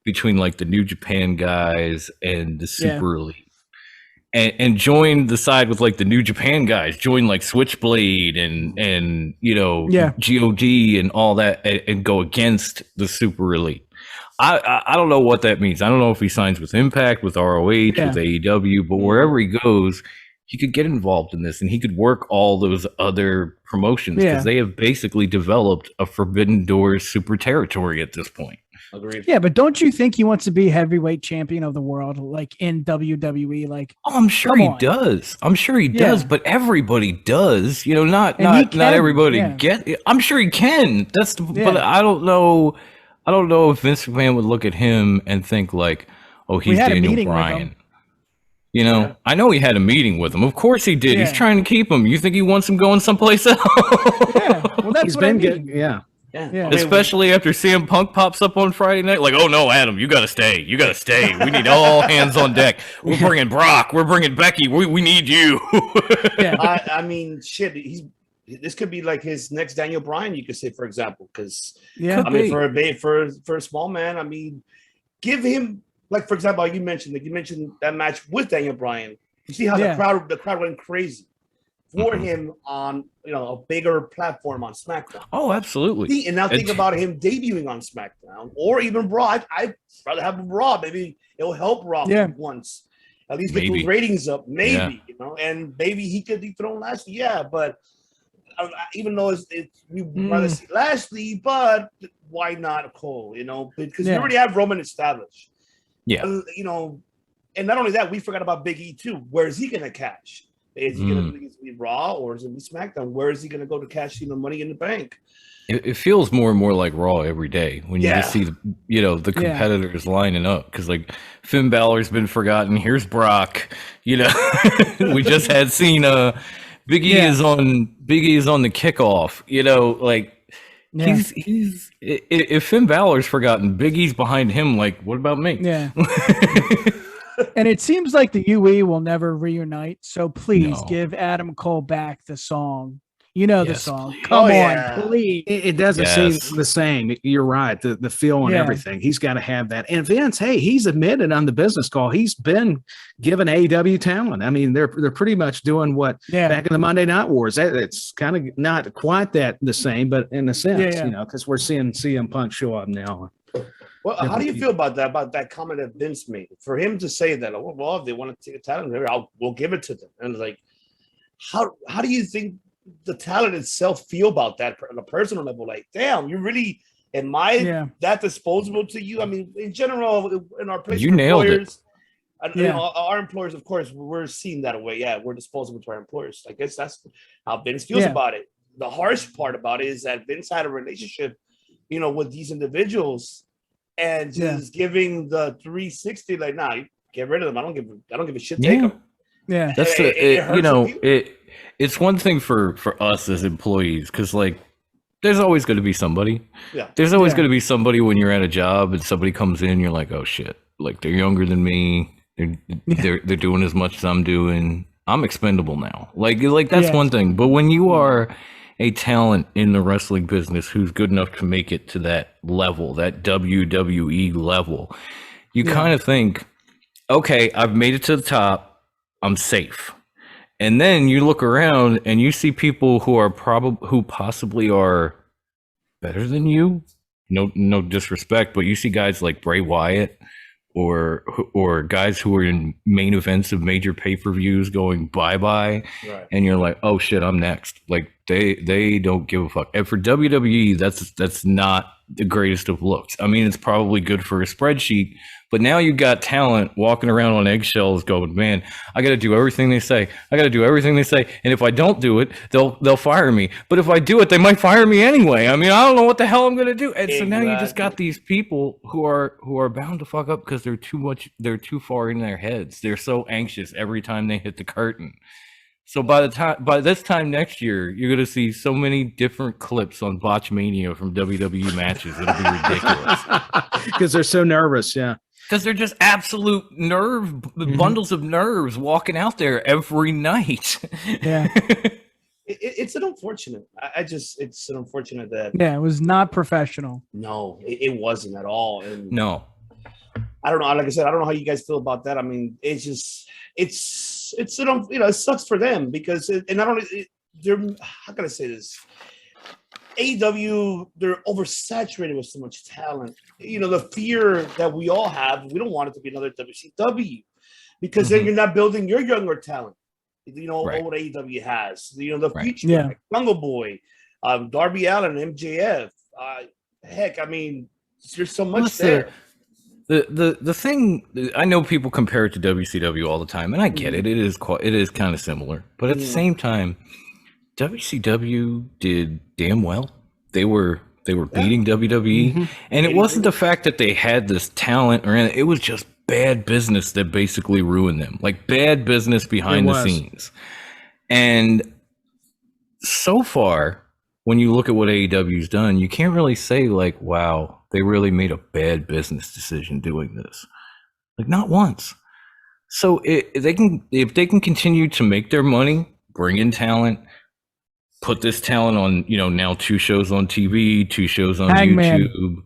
between the New Japan guys and the Super Elite. And join the side with the New Japan guys, join Switchblade and GOD and all that, and go against the Super Elite. I don't know what that means. I don't know if he signs with Impact, with ROH, with AEW, but wherever he goes, he could get involved in this and he could work all those other promotions because they have basically developed a Forbidden Door super territory at this point. Agreed. Yeah, but don't you think he wants to be heavyweight champion of the world, like in WWE? Like, Oh, I'm sure he does. I'm sure he does, but everybody does. You know, not everybody get. I'm sure he can. But I don't know. I don't know if Vince McMahon would look at him and think like, "Oh, he's Daniel Bryan." You know, I know he had a meeting with him. Of course he did. He's trying to keep him. You think he wants him going someplace else? Well, that's what I mean. Yeah. Especially after CM Punk pops up on Friday night, like, oh no, Adam, you gotta stay. You gotta stay. We need all hands on deck. We're bringing Brock. We're bringing Becky. We need you. I mean, shit. This could be like his next Daniel Bryan. You could say, for example, because I mean, for a small man, I mean, give him like, for example, you mentioned that match with Daniel Bryan. You see how the crowd went crazy for him on a bigger platform on SmackDown. Oh, absolutely. And now think about him debuting on SmackDown or even Raw. I'd rather have Raw. Maybe it'll help Raw once. At least get those ratings up. Maybe, and maybe he could dethrone Lashley. Yeah, but even though we'd rather see Lashley, but why not Cole? Because we already have Roman established. Yeah. And not only that, we forgot about Big E too. Where is he going to cash? Is he going to be Raw or is it be SmackDown? Where is he going to go to cash Money in the Bank? It feels more and more like Raw every day when you just see the competitors lining up, because like Finn Balor's been forgotten. Here's Brock. We just had Cena. Big E is on the kickoff. He's if Finn Balor's forgotten, Big E's behind him. Like, what about me? Yeah. And it seems like the UE will never reunite. So please give Adam Cole back the song. The song. Please. Come on, please. It doesn't seem the same. You're right. The feel and everything. He's got to have that. And Vince, hey, he's admitted on the business call he's been given AEW talent. I mean, they're pretty much doing what back in the Monday Night Wars. It's kind of not quite the same, but in a sense, because we're seeing CM Punk show up now. Well, how do you feel about that comment that Vince made? For him to say that, well, if they want to take a talent, we'll give it to them. And like, how do you think the talent itself feel about that on a personal level? Like, damn, you really that disposable to you? I mean, in general, in our place, you nailed it. Our employers, of course, we're seen that way. Yeah, we're disposable to our employers. I guess that's how Vince feels about it. The harsh part about it is that Vince had a relationship, with these individuals, and just giving the 360, like, nah, get rid of them. I don't give a shit. Take them. Yeah, that's it's one thing for us as employees, because like there's always going to be somebody. Yeah, there's always going to be somebody when you're at a job and somebody comes in, you're like, oh shit, like they're younger than me. They're doing as much as I'm doing. I'm expendable now. Like that's one thing. But when you are a talent in the wrestling business who's good enough to make it to that level, that WWE level, you kind of think, okay, I've made it to the top. I'm safe. And then you look around and you see people who possibly are better than you. No disrespect, but you see guys like Bray Wyatt or guys who are in main events of major pay-per-views going bye-bye, and you're like, oh shit, I'm next. Like they don't give a fuck. And for WWE, that's not the greatest of looks. I mean, it's probably good for a spreadsheet, but now you got talent walking around on eggshells going, man, I got to do everything they say. And if I don't do it, they'll fire me. But if I do it, they might fire me anyway. I mean, I don't know what the hell I'm going to do. And so now you just got these people who are bound to fuck up because they're too far in their heads. They're so anxious every time they hit the curtain. So by this time next year, you're going to see so many different clips on Botchmania from WWE matches. It'll be ridiculous. Because they're so nervous, Because they're just absolute bundles of nerves walking out there every night. Yeah. It's an unfortunate. It's an unfortunate that. Yeah, it was not professional. No, it wasn't at all. And no. I don't know. Like I said, I don't know how you guys feel about that. I mean, it sucks for them because, and not only they're, how can I say this? AEW, they're oversaturated with so much talent. The fear that we all have, we don't want it to be another WCW because then you're not building your younger talent. What AEW has. The future, Jungle Boy, Darby Allin, MJF. Heck, I mean, There's so much there. The thing, I know people compare it to WCW all the time, and I get it. It is kind of similar, but at the same time, WCW did damn well. They were beating WWE, and it wasn't the fact that they had this talent or anything. It was just bad business that basically ruined them, like bad business behind the scenes. And so far, when you look at what AEW's done, you can't really say like, wow, they really made a bad business decision doing this. Like, not once. So if they can continue to make their money, bring in talent, put this talent on, now 2 shows on TV, 2 shows on YouTube.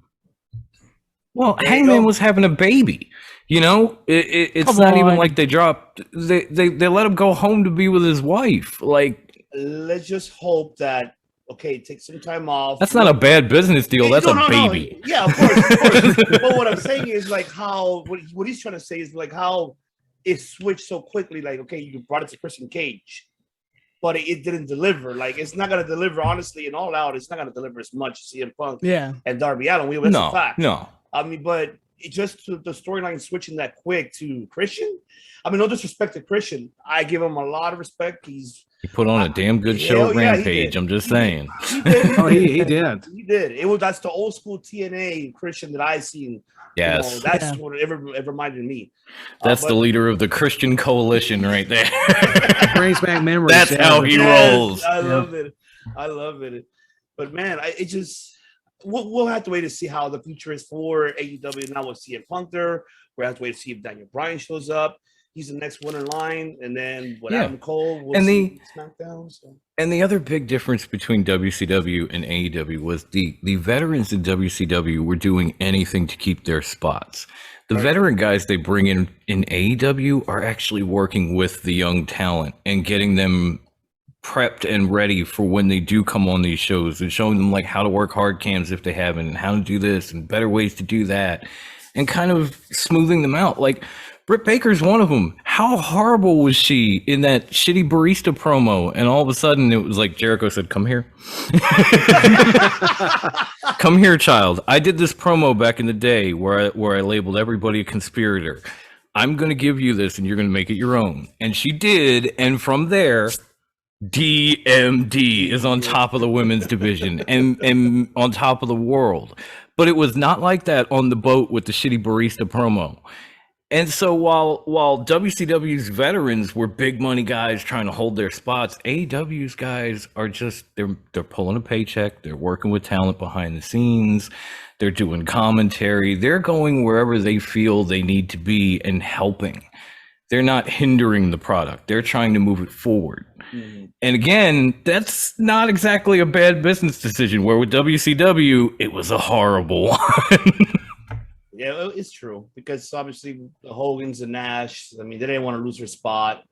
Well, Hangman was having a baby. It's not even like they dropped. They let him go home to be with his wife. Like, let's just hope that. Okay, take some time off. That's not a bad business deal. That's a baby. No. Yeah, of course. But what I'm saying is like how what he's trying to say is like how it switched so quickly. Like, okay, you brought it to Christian Cage, but it didn't deliver. Like, it's not gonna deliver. Honestly, and all out, it's not gonna deliver as much as CM Punk. And Darby Allin. That's a fact. No. I mean, but it just the storyline switching that quick to Christian. I mean, no disrespect to Christian. I give him a lot of respect. He put on a damn good show at Rampage. I'm just saying. He did. He did. He did. That's the old school TNA Christian that I seen. Yes. That's what it reminded me. That's the leader of the Christian coalition right there. Brings back memories. That's how he rolls. I love it. But man, it just we'll have to wait to see how the future is for AEW now with CM Punk there. We'll have to wait to see if Daniel Bryan shows up. He's the next one in line, and then Adam Cole will see SmackDown. So. And the other big difference between WCW and AEW was the veterans in WCW were doing anything to keep their spots. The veteran guys they bring in AEW are actually working with the young talent and getting them prepped and ready for when they do come on these shows and showing them like how to work hard cams if they haven't and how to do this and better ways to do that and kind of smoothing them out. Like, Britt Baker's one of them. How horrible was she in that shitty barista promo? And all of a sudden it was like Jericho said, come here. Come here, child. I did this promo back in the day where I labeled everybody a conspirator. I'm going to give you this and you're going to make it your own. And she did. And from there, DMD is on top of the women's division and on top of the world. But it was not like that on the boat with the shitty barista promo. And so while WCW's veterans were big money guys trying to hold their spots, AEW's guys are just they're pulling a paycheck, they're working with talent behind the scenes, they're doing commentary, they're going wherever they feel they need to be and helping. They're not hindering the product. They're trying to move it forward. Mm-hmm. And again, that's not exactly a bad business decision, where with WCW, it was a horrible one. Yeah, it's true, because obviously the Hogans and Nash, I mean, they didn't want to lose their spot.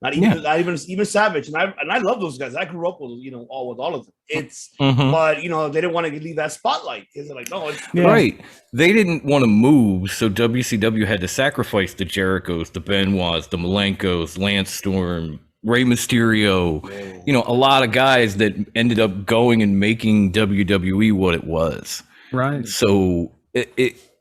Not even Savage, and I love those guys. I grew up with all of them. It's but they didn't want to leave that spotlight. It's like right. They didn't want to move, so WCW had to sacrifice the Jerichos, the Benoits, the Malenkos, Lance Storm, Rey Mysterio. Yeah. A lot of guys that ended up going and making WWE what it was. Right. So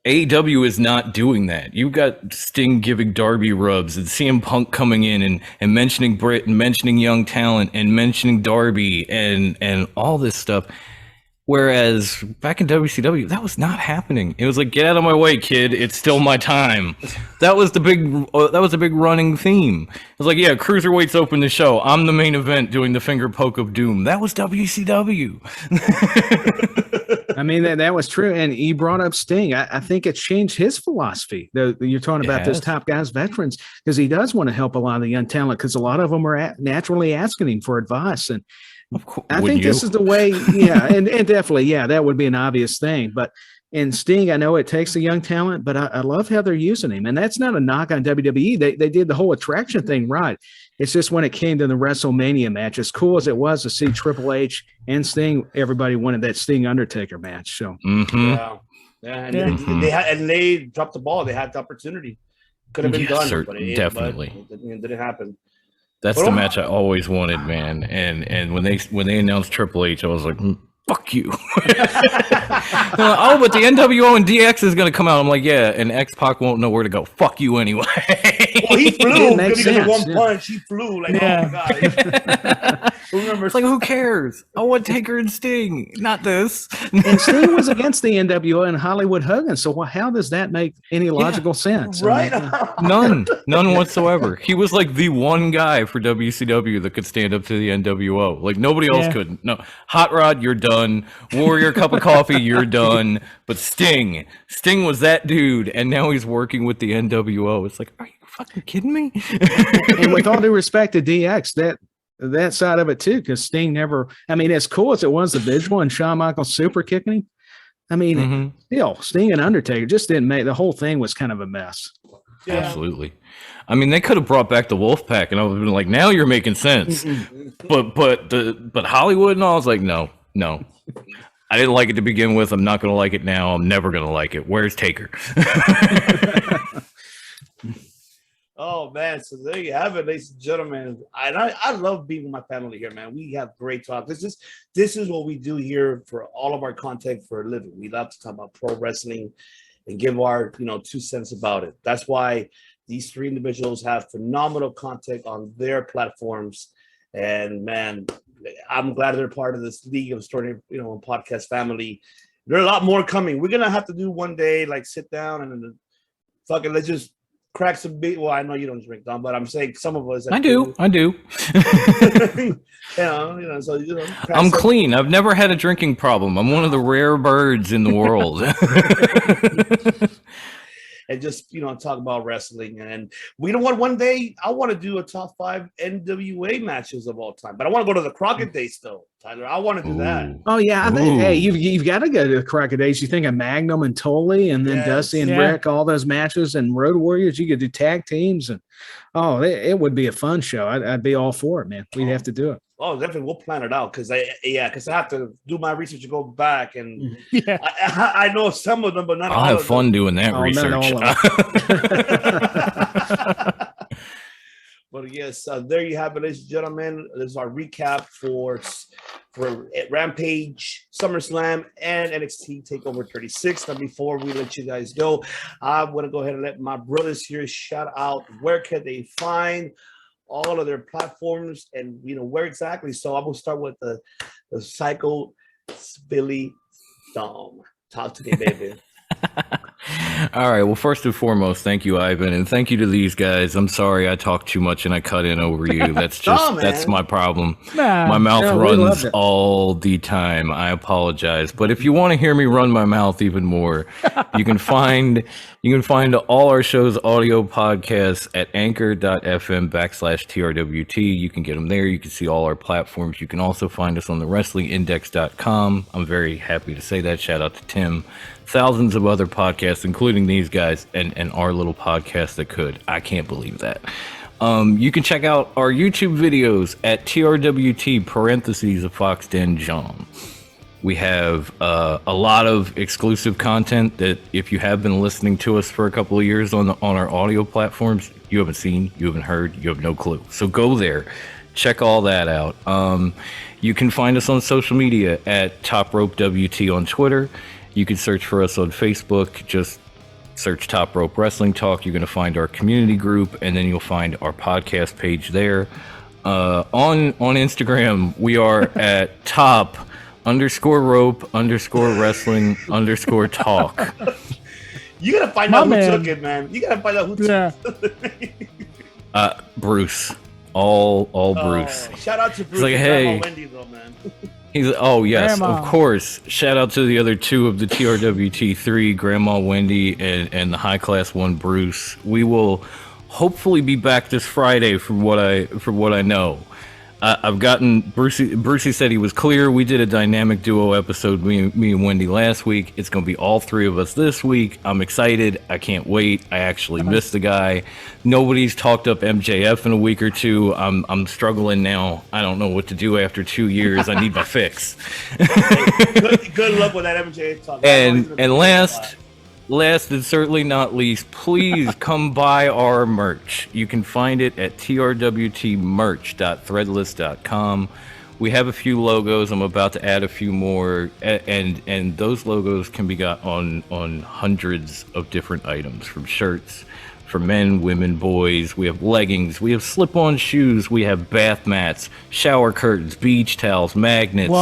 AEW is not doing that. You got Sting giving Darby rubs and CM Punk coming in and mentioning Britt and mentioning young talent and mentioning Darby and all this stuff. Whereas back in WCW, that was not happening. It was like, get out of my way, kid. It's still my time. That was a big running theme. It was like, yeah, Cruiserweights open the show. I'm the main event doing the finger poke of doom. That was WCW. I mean, that was true. And he brought up Sting. I think it changed his philosophy. You're talking about those top guys, veterans, because he does want to help a lot of the young talent, because a lot of them are naturally asking him for advice. And I think this is the way. Yeah. and definitely, that would be an obvious thing. But in Sting, I know it takes a young talent, but I love how they're using him. And that's not a knock on WWE. They did the whole attraction thing right. It's just when it came to the WrestleMania match, as cool as it was to see Triple H and Sting, everybody wanted that Sting Undertaker match. So they dropped the ball. They had the opportunity. Could have been done, but it didn't happen. That's the match I always wanted, man. And when they announced Triple H, I was like, fuck you. Like, oh, but the NWO and DX is going to come out. I'm like, yeah, and X-Pac won't know where to go. Fuck you anyway. Well, he flew because of one yeah. punch. He flew like, oh my god. Remember, It's like, who cares? I want Taker and Sting, not this. And Sting was against the NWO and Hollywood Hogan. So how does that make any logical sense? right? None whatsoever. He was like the one guy for WCW that could stand up to the NWO. Like nobody else could. No, Hot Rod, you're done. Warrior, cup of coffee, you're done. But Sting was that dude, and now he's working with the NWO. It's like, are you fucking kidding me? And with all due respect to DX, that side of it too, because Sting never. I mean, as cool as it was, the visual and Shawn Michaels super kicking him. I mean, still, Sting and Undertaker just didn't make the whole thing was kind of a mess. Yeah. Absolutely. I mean, they could have brought back the Wolfpack, and I would have been like, now you're making sense. but Hollywood and all, I was like, no. I didn't like it to begin with. I'm not going to like it now. I'm never going to like it. Where's Taker? Oh man, so there you have it, ladies and gentlemen. I love being with my family here, man. We have great talk. This is what we do here for all of our content for a living. We love to talk about pro wrestling and give our 2 cents about it. That's why these 3 individuals have phenomenal content on their platforms. And man, I'm glad they're part of this League of Story, podcast family. There are a lot more coming. We're gonna have to do one day, like sit down and fucking let's just crack some beer. Well, I know you don't drink, Don, but I'm saying some of us. I do. I'm clean. I've never had a drinking problem. I'm one of the rare birds in the world. And just talk about wrestling. And we don't want one day. I want to do a top 5 NWA matches of all time, but I want to go to the Crockett days still, Tyler. I want to do that. Oh yeah, I think hey, you've got to go to the Crockett days. You think of Magnum and Tully, and then Dusty and Rick, all those matches, and Road Warriors. You could do tag teams, and it would be a fun show. I'd be all for it, man. We'd have to do it. Oh, definitely. We'll plan it out because I have to do my research and go back and I know some of them, but not all. I'll have fun doing that research. But yes, there you have it, ladies and gentlemen. This is our recap for Rampage, SummerSlam, and NXT Takeover 36. Now, before we let you guys go, I want to go ahead and let my brothers here shout out where can they find all of their platforms and where exactly. So I'm gonna start with the Psycho Billy Dom. Talk to me, baby. All right. Well, first and foremost, thank you, Ivan, and thank you to these guys. I'm sorry I talk too much and I cut in over you. That's just that's my problem. My mouth runs all the time. I apologize. But if you want to hear me run my mouth even more, you can find all our shows audio podcasts at anchor.fm/TRWT. You can get them there. You can see all our platforms. You can also find us on the wrestlingindex.com. I'm very happy to say that. Shout out to Tim. Thousands of other podcasts, including these guys and our little podcast that could. I can't believe that. You can check out our YouTube videos at TRWT parentheses of Fox Den John. We have a lot of exclusive content that if you have been listening to us for a couple of years on our audio platforms, you haven't seen, you haven't heard, you have no clue. So go there, check all that out. You can find us on social media at Top Rope WT on Twitter. You can search for us on Facebook. Just search Top Rope Wrestling Talk. You're going to find our community group, and then you'll find our podcast page there. On Instagram, we are at top_rope_wrestling_talk. You got to find out who took it, man. You got to find out who took it. Bruce. All Bruce. Shout out to Bruce. He's like, hey. Wendy, though, man. He's yes, Grandma. Of course. Shout out to the other 2 of the TRWT3, Grandma Wendy and the high class one, Bruce. We will hopefully be back this Friday from what I know. I've gotten Brucey said he was clear. We did a dynamic duo episode, me and Wendy last week. It's going to be all 3 of us this week. I'm excited. I can't wait. I actually missed the guy. Nobody's talked up MJF in a week or 2. I'm struggling now. I don't know what to do after 2 years. I need my fix. Good luck with that MJF talk. And last and certainly not least, please come buy our merch. You can find it at trwtmerch.threadless.com. We have a few logos. I'm about to add a few more, and those logos can be got on hundreds of different items, from shirts for men, women, boys. We have leggings. We have slip-on shoes. We have bath mats, shower curtains, beach towels, magnets,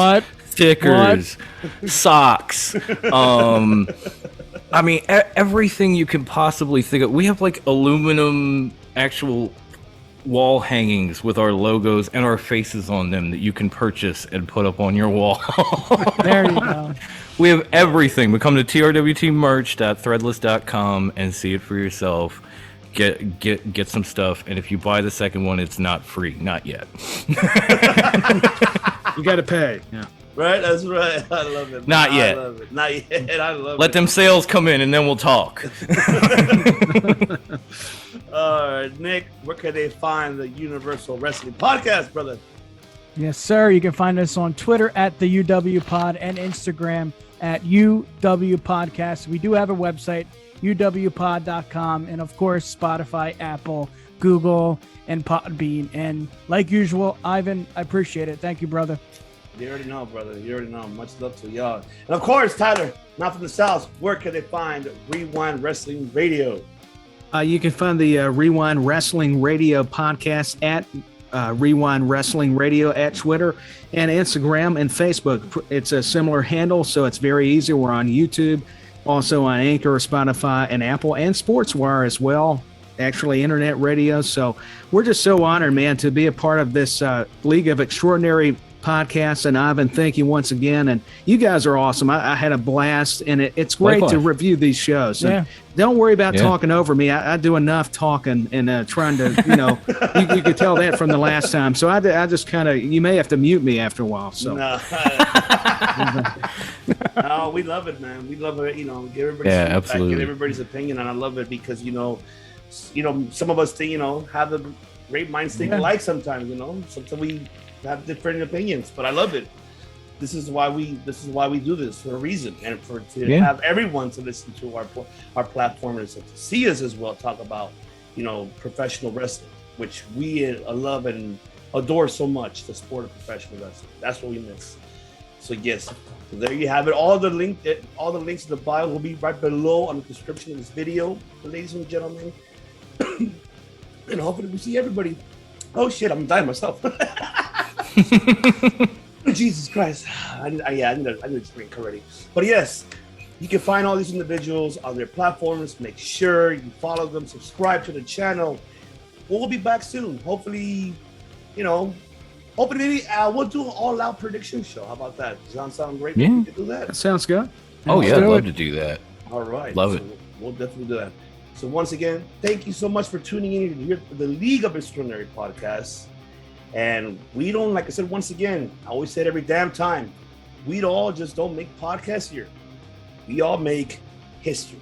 stickers, socks. I mean, everything you can possibly think of. We have like aluminum actual wall hangings with our logos and our faces on them that you can purchase and put up on your wall. There you go. We have everything. But come to trwtmerch.threadless.com and see it for yourself. Get some stuff, and if you buy the second one, it's not free. Not yet. You got to pay. Yeah. Right, that's right. I love it. Not yet. I love it. Not yet. I love it. Let them sales come in, and then we'll talk. All right, Nick, where can they find the Universal Wrestling Podcast, brother? Yes, sir. You can find us on Twitter at the UW Pod and Instagram at UW Podcast. We do have a website, uwpod.com, and of course, Spotify, Apple, Google, and Podbean. And like usual, Ivan, I appreciate it. Thank you, brother. You already know, brother. You already know. Much love to y'all. And of course, Tyler, not from the South, where can they find Rewind Wrestling Radio? You can find the Rewind Wrestling Radio podcast at Rewind Wrestling Radio at Twitter and Instagram and Facebook. It's a similar handle, so it's very easy. We're on YouTube, also on Anchor, Spotify, and Apple, and SportsWire as well, actually internet radio. So we're just so honored, man, to be a part of this League of Extraordinary podcast. And Ivan, thank you once again. And you guys are awesome. I had a blast, and it's great Likewise. To review these shows. And don't worry about talking over me. I do enough talking and trying to, you could tell that from the last time. So I just kind of, you may have to mute me after a while. So no, no, we love it, man. We love it. Give everybody absolutely. get everybody's opinion, and I love it because some of us think have the great minds think alike sometimes. Sometimes we have different opinions, but I love it. This is why we do this, for a reason, and to have everyone to listen to our platform and to see us as well talk about professional wrestling, which we love and adore so much, the sport of professional wrestling. That's what we miss. So yes, so there you have it. All the links in the bio will be right below on the description of this video, ladies and gentlemen. And hopefully we see everybody. Oh shit, I'm dying myself. Jesus Christ. I need to drink already. But yes, you can find all these individuals on their platforms. Make sure you follow them, subscribe to the channel. We'll be back soon. Hopefully, we'll do an all-out prediction show. How about that? Does that sound great? Yeah. We can do that. that sounds good. Oh, yeah, I'd love to do that. All right. Love it. We'll definitely do that. So once again, thank you so much for tuning in to the League of Extraordinary podcast. And we don't, like I said, once again, I always say it every damn time, we all just don't make podcasts here. We all make history.